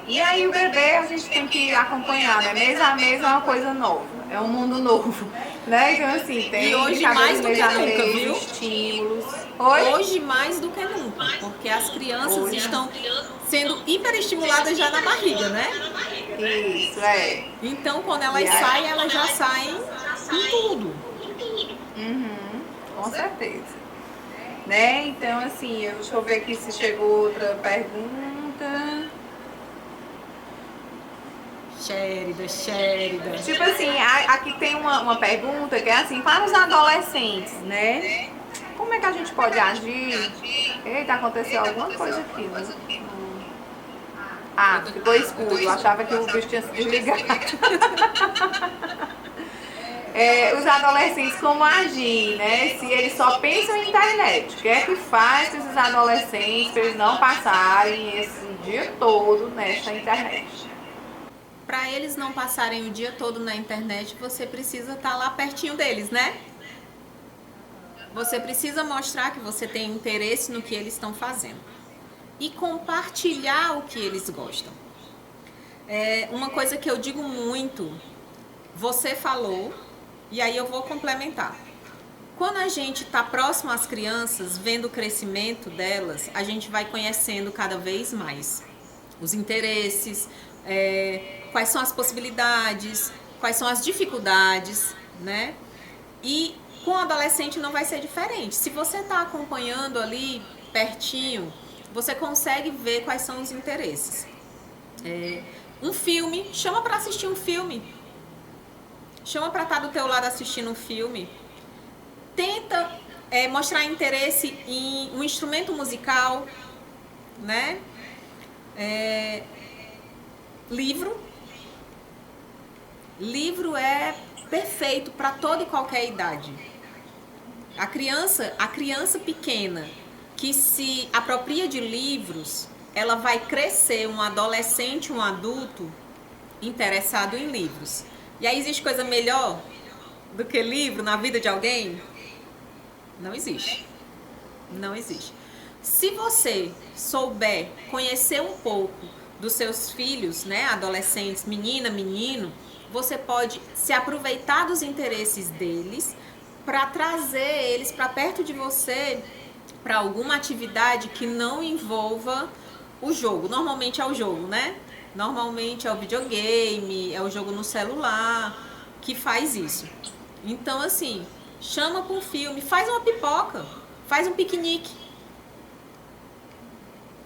E aí o bebê a gente tem que acompanhar, né? Mês a mês é uma coisa nova, é um mundo novo, né? Então assim, tem E hoje mais do que nunca, viu? Estímulos. Oi? Hoje mais do que nunca, porque as crianças Hoje. estão sendo hiperestimuladas já na barriga, né? Isso, é. Então quando elas saem, elas já saem com tudo. Uhum, com certeza. Né? Então assim, deixa eu ver aqui se chegou outra pergunta. Sherida. Tipo assim, aqui tem uma pergunta que é assim, para os adolescentes, né? Como é que a gente pode agir? Eita, aconteceu alguma coisa aqui, né? Ah, ficou escuro, eu achava que o bicho tinha se desligado. Os adolescentes, como agir, né? Se eles só pensam em internet, o que é que faz com esses adolescentes para eles não passarem esse dia todo nessa internet? Para eles não passarem o dia todo na internet, você precisa estar lá pertinho deles, né? Você precisa mostrar que você tem interesse no que eles estão fazendo. E compartilhar o que eles gostam. Uma coisa que eu digo muito, você falou, e aí eu vou complementar. Quando a gente está próximo às crianças, vendo o crescimento delas, a gente vai conhecendo cada vez mais os interesses, quais são as possibilidades, quais são as dificuldades, né? E com o adolescente não vai ser diferente. Se você está acompanhando ali pertinho, você consegue ver quais são os interesses. Um filme, chama para assistir um filme. Chama para estar do teu lado assistindo um filme. Tenta mostrar interesse em um instrumento musical, né? Livro. Livro é perfeito para toda e qualquer idade. A criança pequena que se apropria de livros, ela vai crescer um adolescente, um adulto interessado em livros. E aí existe coisa melhor do que livro na vida de alguém? Não existe. Não existe. Se você souber conhecer um pouco dos seus filhos, né, adolescentes, menina, menino, você pode se aproveitar dos interesses deles para trazer eles para perto de você para alguma atividade que não envolva o jogo. Normalmente é o jogo, né? Normalmente é o videogame, é o jogo no celular que faz isso. Então, assim, chama para um filme, faz uma pipoca, faz um piquenique.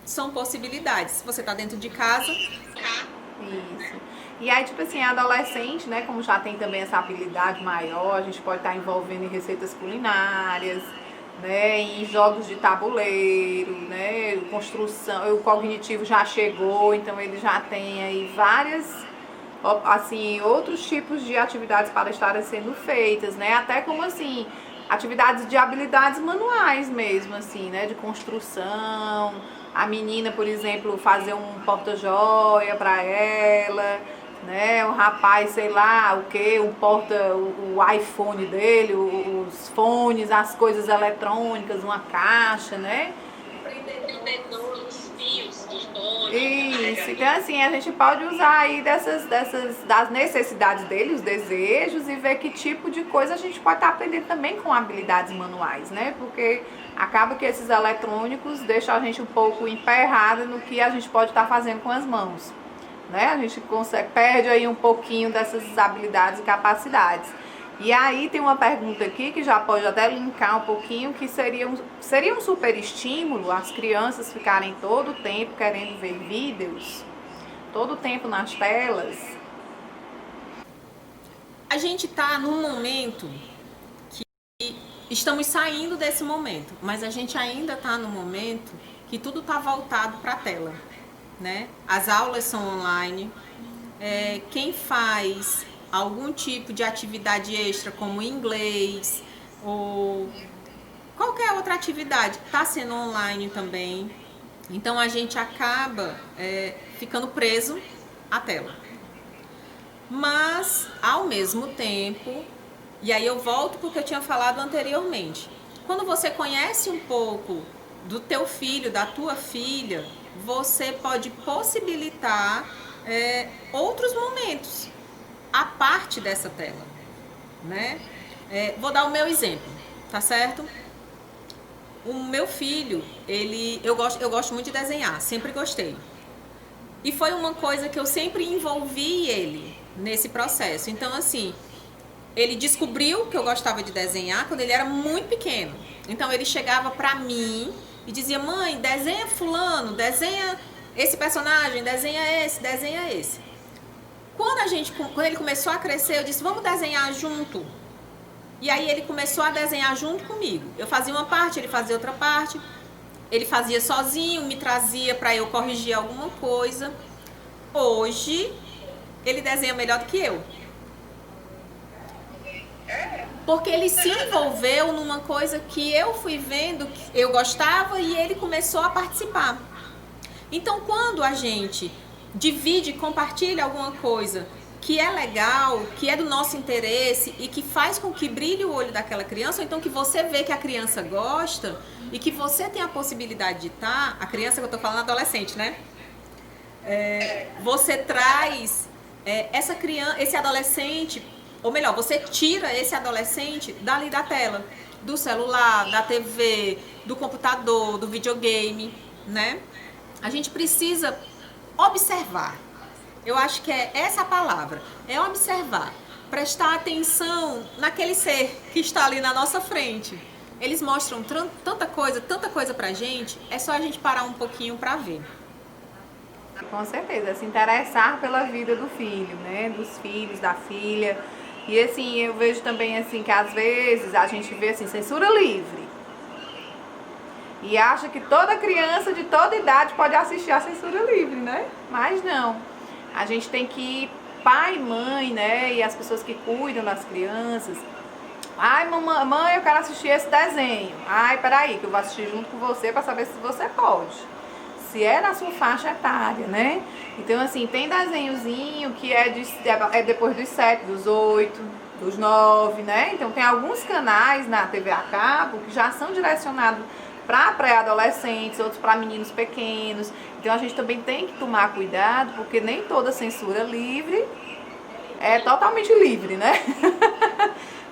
São possibilidades. Se você está dentro de casa. Isso. E aí, tipo assim, adolescente, né, como já tem também essa habilidade maior, a gente pode estar envolvendo em receitas culinárias, né, em jogos de tabuleiro, né, construção, o cognitivo já chegou, então ele já tem aí várias, assim, outros tipos de atividades para estarem sendo feitas, né, até como assim, atividades de habilidades manuais mesmo, assim, né, de construção, a menina, por exemplo, fazer um porta-joia para ela, né, o rapaz, sei lá, o iPhone dele, os fones, as coisas eletrônicas, uma caixa, né? Isso, então assim, a gente pode usar aí das necessidades dele, os desejos, e ver que tipo de coisa a gente pode estar aprendendo também com habilidades manuais, né? Porque acaba que esses eletrônicos deixam a gente um pouco emperrada no que a gente pode estar fazendo com as mãos, né? A gente perde aí um pouquinho dessas habilidades e capacidades. E aí tem uma pergunta aqui que já pode até linkar um pouquinho, que seria um super estímulo as crianças ficarem todo o tempo querendo ver vídeos, todo o tempo nas telas? A gente está num momento que estamos saindo desse momento, mas a gente ainda está no momento que tudo está voltado para a tela, né? As aulas são online, quem faz algum tipo de atividade extra, como inglês ou qualquer outra atividade, está sendo online também. Então a gente acaba ficando preso à tela. Mas, ao mesmo tempo, e aí eu volto porque eu tinha falado anteriormente, quando você conhece um pouco do teu filho, da tua filha, você pode possibilitar outros momentos a parte dessa tela, né? Vou dar o meu exemplo, tá certo? O meu filho, eu gosto muito de desenhar, sempre gostei. E foi uma coisa que eu sempre envolvi ele nesse processo. Então, assim, ele descobriu que eu gostava de desenhar quando ele era muito pequeno. Então, ele chegava pra mim e dizia: mãe, desenha fulano, desenha esse personagem, desenha esse. Quando ele começou a crescer, eu disse: vamos desenhar junto. E aí ele começou a desenhar junto comigo. Eu fazia uma parte, ele fazia outra parte. Ele fazia sozinho, me trazia para eu corrigir alguma coisa. Hoje, ele desenha melhor do que eu. Porque ele se envolveu numa coisa que eu fui vendo que eu gostava e ele começou a participar. Então, quando a gente divide, compartilha alguma coisa que é legal, que é do nosso interesse e que faz com que brilhe o olho daquela criança, ou então que você vê que a criança gosta e que você tem a possibilidade de estar, a criança que eu tô falando, adolescente, né? Você traz essa criança, esse adolescente, ou melhor, você tira esse adolescente dali da tela, do celular, da TV, do computador, do videogame, né? A gente precisa observar. Eu acho que é essa a palavra, é observar, prestar atenção naquele ser que está ali na nossa frente. Eles mostram tanta coisa pra gente, é só a gente parar um pouquinho pra ver. Com certeza, se interessar pela vida do filho, né, dos filhos, da filha. E assim, eu vejo também assim que às vezes a gente vê assim, censura livre. E acha que toda criança de toda idade pode assistir a censura livre, né? Mas não. A gente tem que, pai e mãe, né, e as pessoas que cuidam das crianças. Ai, mãe, eu quero assistir esse desenho. Ai, peraí, que eu vou assistir junto com você para saber se você pode. Se é na sua faixa etária, né? Então, assim, tem desenhozinho que é depois dos 7, dos 8, dos 9, né? Então, tem alguns canais na TV a cabo que já são direcionados para pré-adolescentes, outros para meninos pequenos. Então a gente também tem que tomar cuidado, porque nem toda censura livre é totalmente livre, né?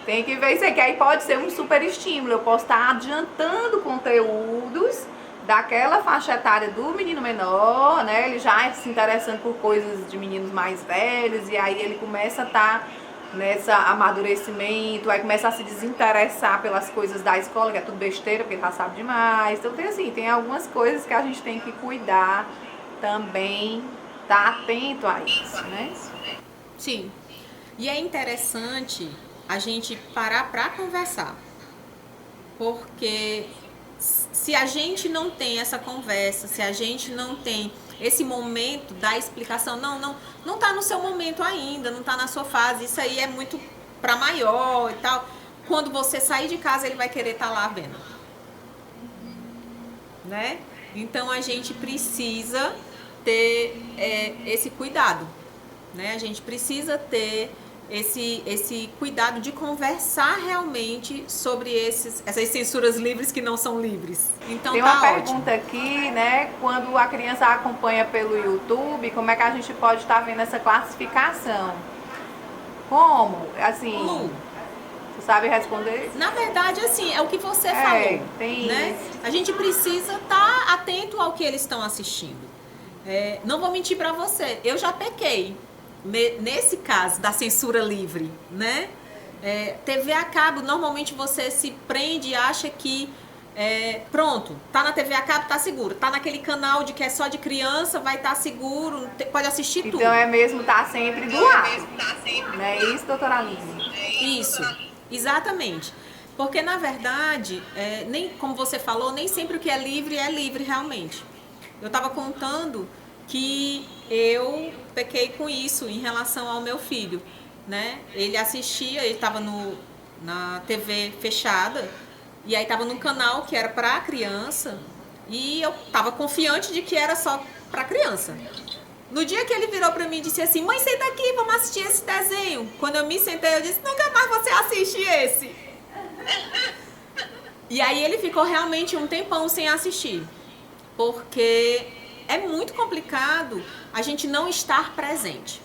Tem que ver isso aí, que aí pode ser um super estímulo. Eu posso estar adiantando conteúdos daquela faixa etária do menino menor, né? Ele já se interessando por coisas de meninos mais velhos, e aí ele começa a estar nesse amadurecimento, aí começa a se desinteressar pelas coisas da escola, que é tudo besteira, porque ele já sabe demais. Então tem algumas coisas que a gente tem que cuidar também, tá atento a isso, né? Sim. E é interessante a gente parar para conversar. Porque se a gente não tem essa conversa, se a gente não tem esse momento da explicação, não tá no seu momento ainda, não tá na sua fase, isso aí é muito para maior e tal. Quando você sair de casa, ele vai querer estar lá vendo, né? Então a gente precisa ter esse cuidado, né? A gente precisa ter esse cuidado de conversar realmente sobre essas censuras livres que não são livres. Então tem uma tá pergunta aqui, né? Quando a criança acompanha pelo YouTube, como é que a gente pode estar vendo essa classificação? Como? Assim, você sabe responder? Na verdade, assim, é o que você falou, tem né? isso. A gente precisa estar atento ao que eles estão assistindo. Não vou mentir pra você, eu já pequei nesse caso da censura livre, né? TV a cabo, normalmente você se prende e acha que pronto, tá na TV a cabo, tá seguro. Tá naquele canal de que é só de criança, vai estar seguro, pode assistir tudo. Então é mesmo estar sempre do lado. Não é isso, doutora Aline? Isso, exatamente. Porque na verdade, nem, como você falou, nem sempre o que é livre realmente. Eu estava contando que eu pequei com isso em relação ao meu filho, né? Ele assistia, ele estava na TV fechada, e aí estava num canal que era para criança, e eu estava confiante de que era só para criança. No dia que ele virou para mim e disse assim: mãe, senta aqui, vamos assistir esse desenho. Quando eu me sentei, eu disse: nunca mais você assiste esse. E aí ele ficou realmente um tempão sem assistir, porque é muito complicado a gente não estar presente.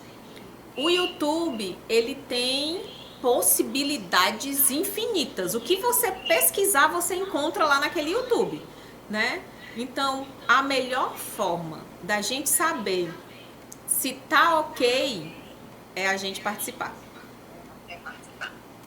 O YouTube, ele tem possibilidades infinitas. O que você pesquisar, você encontra lá naquele YouTube, né? Então, a melhor forma da gente saber se tá ok é a gente participar.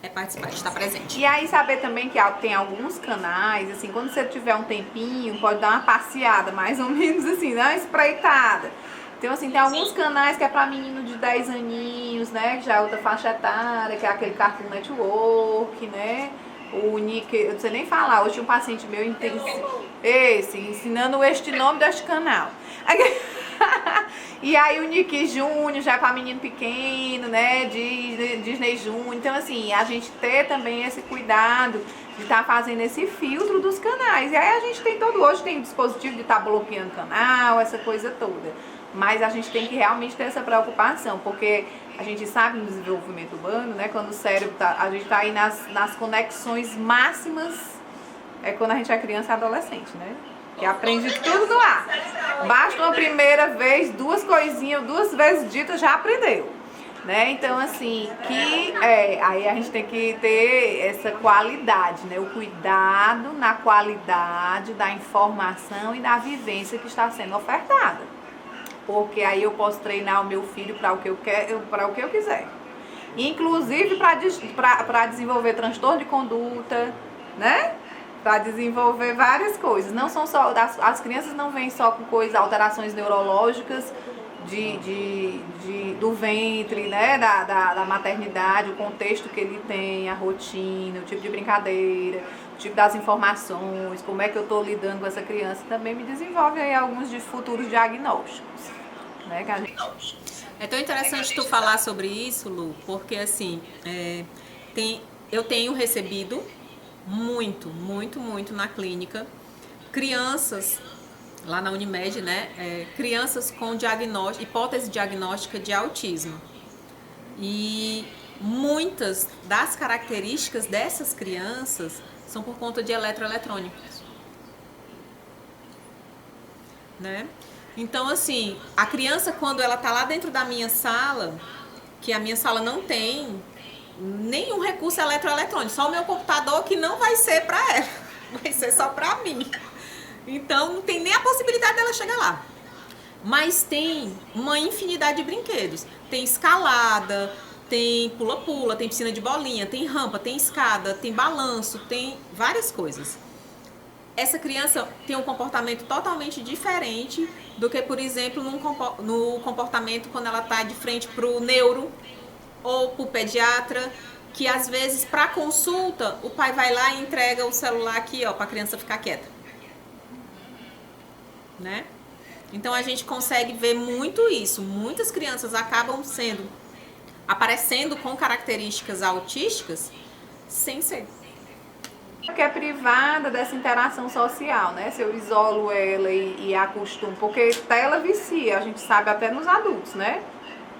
É participar, estar presente. E aí saber também que tem alguns canais, assim, quando você tiver um tempinho, pode dar uma passeada, mais ou menos assim, dar uma espreitada. Então, assim, tem alguns canais que é pra menino de 10 aninhos, né, que já é outra faixa etária, que é aquele Cartoon Network, né, o Nick, eu não sei nem falar, hoje tinha um paciente meu ensinando este nome deste canal. E aí o Nick Júnior já é pra menino pequeno, né, Disney Júnior. Então, assim, a gente ter também esse cuidado de estar fazendo esse filtro dos canais. E aí a gente tem hoje tem dispositivo de estar bloqueando canal, essa coisa toda. Mas a gente tem que realmente ter essa preocupação, porque a gente sabe no desenvolvimento humano, né, quando o cérebro a gente tá aí nas conexões máximas, é quando a gente é criança e adolescente, né? Que aprende tudo no ar. Basta uma primeira vez, duas coisinhas, 2 vezes ditas, já aprendeu. Né? Então, assim, aí a gente tem que ter essa qualidade, né? O cuidado na qualidade da informação e da vivência que está sendo ofertada. Porque aí eu posso treinar o meu filho para o que eu quero, para o que eu quiser. Inclusive para desenvolver transtorno de conduta, né? Para desenvolver várias coisas. Não são só as crianças não vêm só com alterações neurológicas do ventre, né, da maternidade, o contexto que ele tem, a rotina, o tipo de brincadeira, o tipo das informações, como é que eu estou lidando com essa criança, também me desenvolve aí alguns de futuros diagnósticos, né, que a gente... É tão interessante tu falar sobre isso, Lu, porque assim, eu tenho recebido muito na clínica crianças lá na Unimed, né? Crianças com hipótese diagnóstica de autismo. E muitas das características dessas crianças são por conta de eletroeletrônicos, né? Então, assim, a criança, quando ela tá lá dentro da minha sala, que a minha sala não tem nenhum recurso eletroeletrônico, só o meu computador, que não vai ser para ela, vai ser só para mim. Então não tem nem a possibilidade dela chegar lá. Mas tem uma infinidade de brinquedos. Tem escalada, tem pula-pula, tem piscina de bolinha, tem rampa, tem escada, tem balanço, tem várias coisas. Essa criança tem um comportamento totalmente diferente do que, por exemplo, no comportamento quando ela está de frente para o neuro ou para o pediatra, que às vezes para consulta o pai vai lá e entrega o celular aqui, ó, para a criança ficar quieta, né? Então a gente consegue ver muito isso. Muitas crianças acabam aparecendo com características autísticas sem ser. Que é privada dessa interação social, né? Se eu isolo ela e acostumo, porque tela vicia, a gente sabe até nos adultos, né?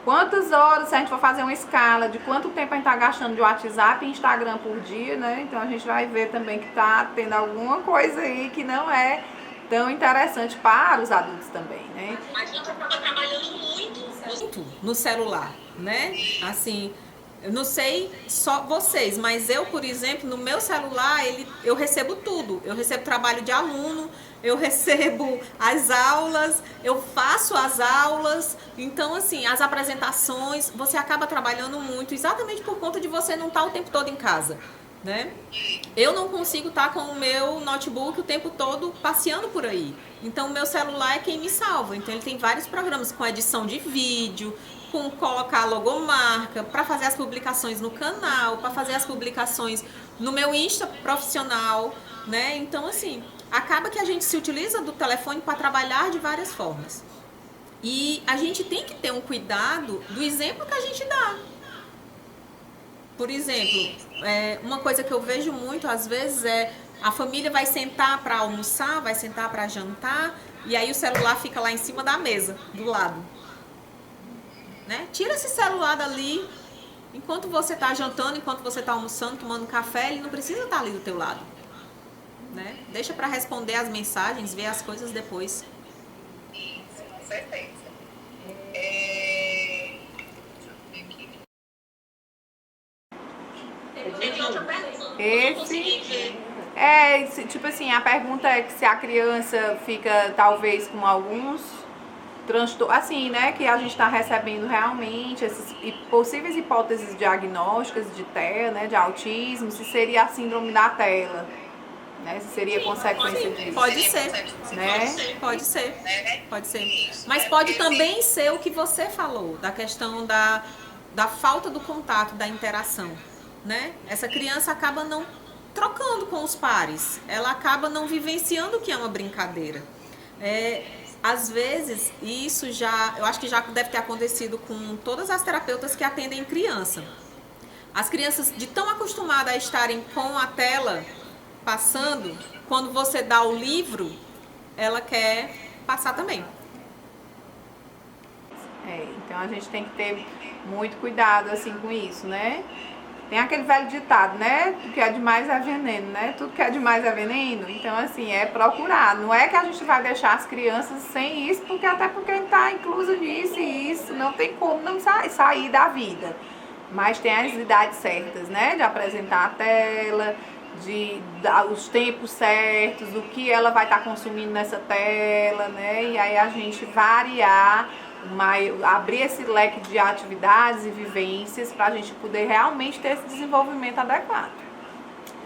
Quantas horas, se a gente for fazer uma escala de quanto tempo a gente está gastando de WhatsApp e Instagram por dia, né? Então a gente vai ver também que está tendo alguma coisa aí que não é tão interessante para os adultos também, né? A gente acaba trabalhando muito no celular, né? Assim, eu não sei só vocês, mas eu, por exemplo, no meu celular, eu recebo tudo. Eu recebo trabalho de aluno, eu recebo as aulas, eu faço as aulas. Então, assim, as apresentações, você acaba trabalhando muito, exatamente por conta de você não estar o tempo todo em casa, né? Eu não consigo estar com o meu notebook o tempo todo passeando por aí. Então, o meu celular é quem me salva. Então, ele tem vários programas com edição de vídeo, com colocar logomarca, para fazer as publicações no canal, para fazer as publicações no meu Insta profissional, né? Então, assim, acaba que a gente se utiliza do telefone para trabalhar de várias formas. E a gente tem que ter um cuidado do exemplo que a gente dá. Por exemplo, uma coisa que eu vejo muito às vezes é a família vai sentar para almoçar, vai sentar para jantar, e aí o celular fica lá em cima da mesa, do lado. Né? Tira esse celular dali, enquanto você está jantando, enquanto você está almoçando, tomando café, ele não precisa estar ali do teu lado. Né? Deixa para responder as mensagens, ver as coisas depois. certeza. Teve outra pergunta. Tipo assim, a pergunta é que se a criança fica talvez com alguns transtornos, assim, né, que a gente está recebendo realmente essas possíveis hipóteses diagnósticas de TEA, né, de autismo, se seria a síndrome da tela, né, se seria consequência disso. Pode ser, né? Pode ser, pode ser. Mas pode também ser o que você falou, da questão da falta do contato, da interação, né? Essa criança acaba não trocando com os pares, ela acaba não vivenciando o que é uma brincadeira. Às vezes, isso eu acho que já deve ter acontecido com todas as terapeutas que atendem criança. As crianças, de tão acostumadas a estarem com a tela passando, quando você dá o livro, ela quer passar também. Então a gente tem que ter muito cuidado assim com isso, né? Tem aquele velho ditado, né? Tudo que é demais é veneno, né? Tudo que é demais é veneno. Então, assim, é procurar. Não é que a gente vai deixar as crianças sem isso, porque até porque está incluso nisso e isso. Não tem como não sair da vida. Mas tem as idades certas, né? De apresentar a tela, de dar os tempos certos, o que ela vai estar consumindo nessa tela, né? E aí a gente variar, abrir esse leque de atividades e vivências para a gente poder realmente ter esse desenvolvimento adequado,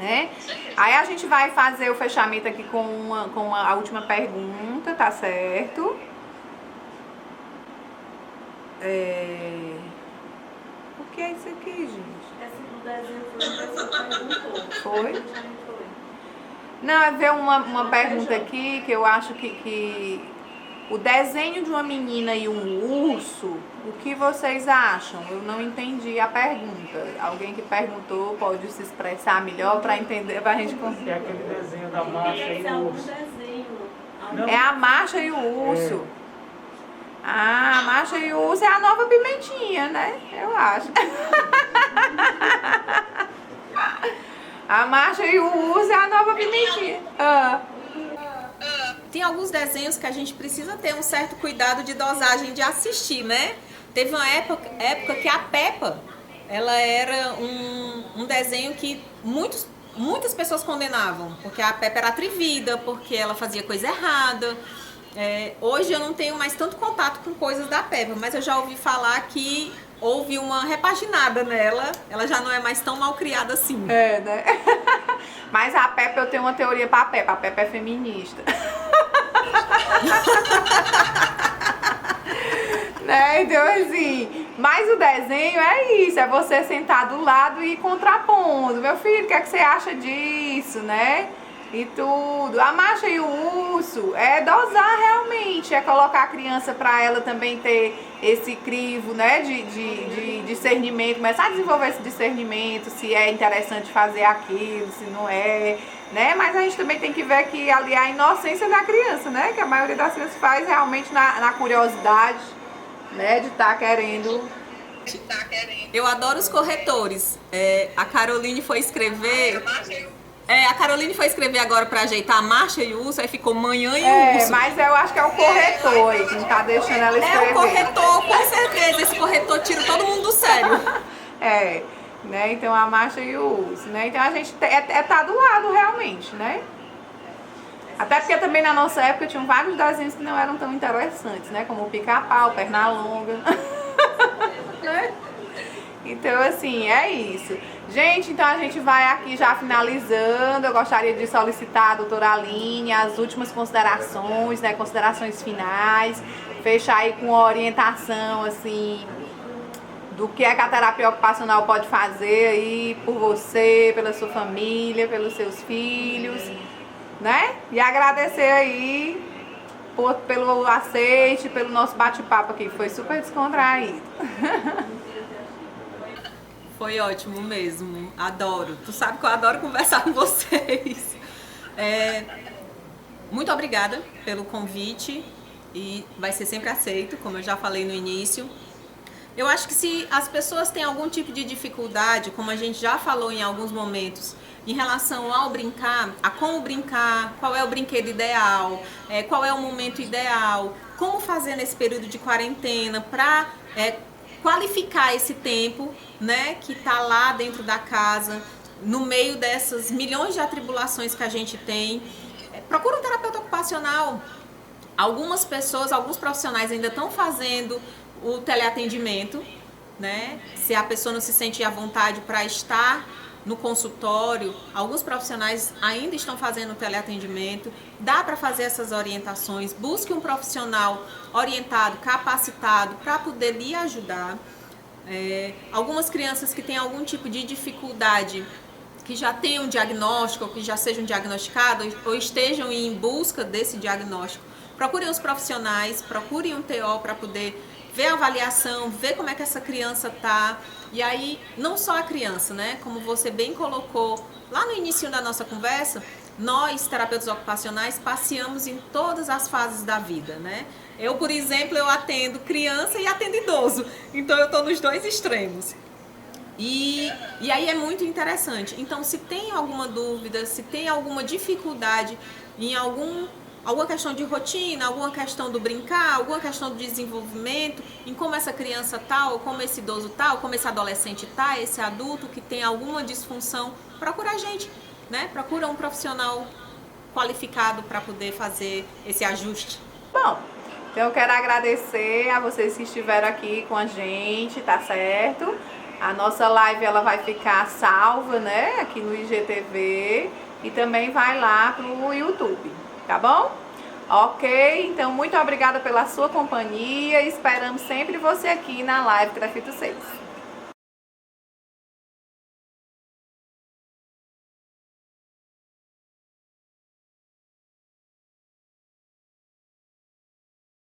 né? Aí a gente vai fazer o fechamento aqui com a última pergunta, tá certo? O que é isso aqui, gente? Essa do desenho foi o que você perguntou. Foi? Não, veio uma pergunta aqui que eu acho que o desenho de uma menina e um urso, o que vocês acham? Eu não entendi a pergunta. Alguém que perguntou pode se expressar melhor para entender, para a gente conseguir. É aquele desenho da marcha e o urso. É a marcha e o urso. Ah, a marcha e o urso é a nova pimentinha, né? Eu acho. A marcha e o urso é a nova pimentinha. Tem alguns desenhos que a gente precisa ter um certo cuidado de dosagem de assistir, né? Teve uma época que a Peppa, ela era um desenho que muitas pessoas condenavam, porque a Peppa era atrevida, porque ela fazia coisa errada. Hoje eu não tenho mais tanto contato com coisas da Peppa, mas eu já ouvi falar que houve uma repaginada nela, ela já não é mais tão mal criada assim. Né? Mas a Peppa, eu tenho uma teoria pra Peppa. A Peppa é feminista. Né? Então, assim, mas o desenho é isso, é você sentar do lado e ir contrapondo. Meu filho, o que é que você acha disso, né? E tudo. A marcha e o urso é dosar realmente, é colocar a criança para ela também ter esse crivo, né, de discernimento, começar a desenvolver esse discernimento, se é interessante fazer aquilo, se não é, né? Mas a gente também tem que ver que ali a inocência da criança, né? Que a maioria das crianças faz realmente na curiosidade, né, de estar querendo. Eu adoro os corretores. A Caroline foi escrever. A Caroline foi escrever agora pra ajeitar a marcha e o urso, aí ficou manhã e urso. Mas eu acho que é o corretor aí, que não tá deixando ela escrever. É o corretor, com certeza. Esse corretor tira todo mundo do sério. Né? Então a marcha e o urso, né? Então a gente tá do lado realmente, né? Até porque também na nossa época tinham vários desenhos que não eram tão interessantes, né? Como o Pica-Pau, Pernalonga. Né? Então, assim, é isso. Gente, então a gente vai aqui já finalizando. Eu gostaria de solicitar a doutora Aline as últimas considerações, né? Considerações finais. Fechar aí com uma orientação, assim, do que é que a terapia ocupacional pode fazer aí por você, pela sua família, pelos seus filhos, né? E agradecer aí pelo aceite, pelo nosso bate-papo aqui, foi super descontraído. Foi ótimo mesmo, adoro. Tu sabe que eu adoro conversar com vocês. Muito obrigada pelo convite e vai ser sempre aceito, como eu já falei no início. Eu acho que se as pessoas têm algum tipo de dificuldade, como a gente já falou em alguns momentos, em relação ao brincar, a como brincar, qual é o brinquedo ideal, qual é o momento ideal, como fazer nesse período de quarentena para qualificar esse tempo, né, que está lá dentro da casa, no meio dessas milhões de atribulações que a gente tem. Procura um terapeuta ocupacional. Algumas pessoas, alguns profissionais ainda estão fazendo o teleatendimento, né? Se a pessoa não se sente à vontade para estar no consultório, alguns profissionais ainda estão fazendo o teleatendimento. Dá para fazer essas orientações. Busque um profissional orientado, capacitado para poder lhe ajudar. Algumas crianças que têm algum tipo de dificuldade, que já tenham um diagnóstico, ou que já sejam diagnosticados, ou estejam em busca desse diagnóstico, procurem os profissionais, procurem um TO para poder ver a avaliação, ver como é que essa criança tá. E aí, não só a criança, né? Como você bem colocou lá no início da nossa conversa, nós, terapeutas ocupacionais, passeamos em todas as fases da vida, né? Eu, por exemplo, eu atendo criança e atendo idoso, então eu estou nos dois extremos. E aí é muito interessante. Então, se tem alguma dúvida, se tem alguma dificuldade em alguma questão de rotina, alguma questão do brincar, alguma questão do desenvolvimento, em como essa criança tá, ou como esse idoso tá, ou como esse adolescente tá, esse adulto que tem alguma disfunção, procura a gente, né? Procura um profissional qualificado para poder fazer esse ajuste. Bom, então eu quero agradecer a vocês que estiveram aqui com a gente, tá certo? A nossa live ela vai ficar salva, né, aqui no IGTV e também vai lá pro YouTube, tá bom? Ok, então muito obrigada pela sua companhia e esperamos sempre você aqui na live Grafito 6.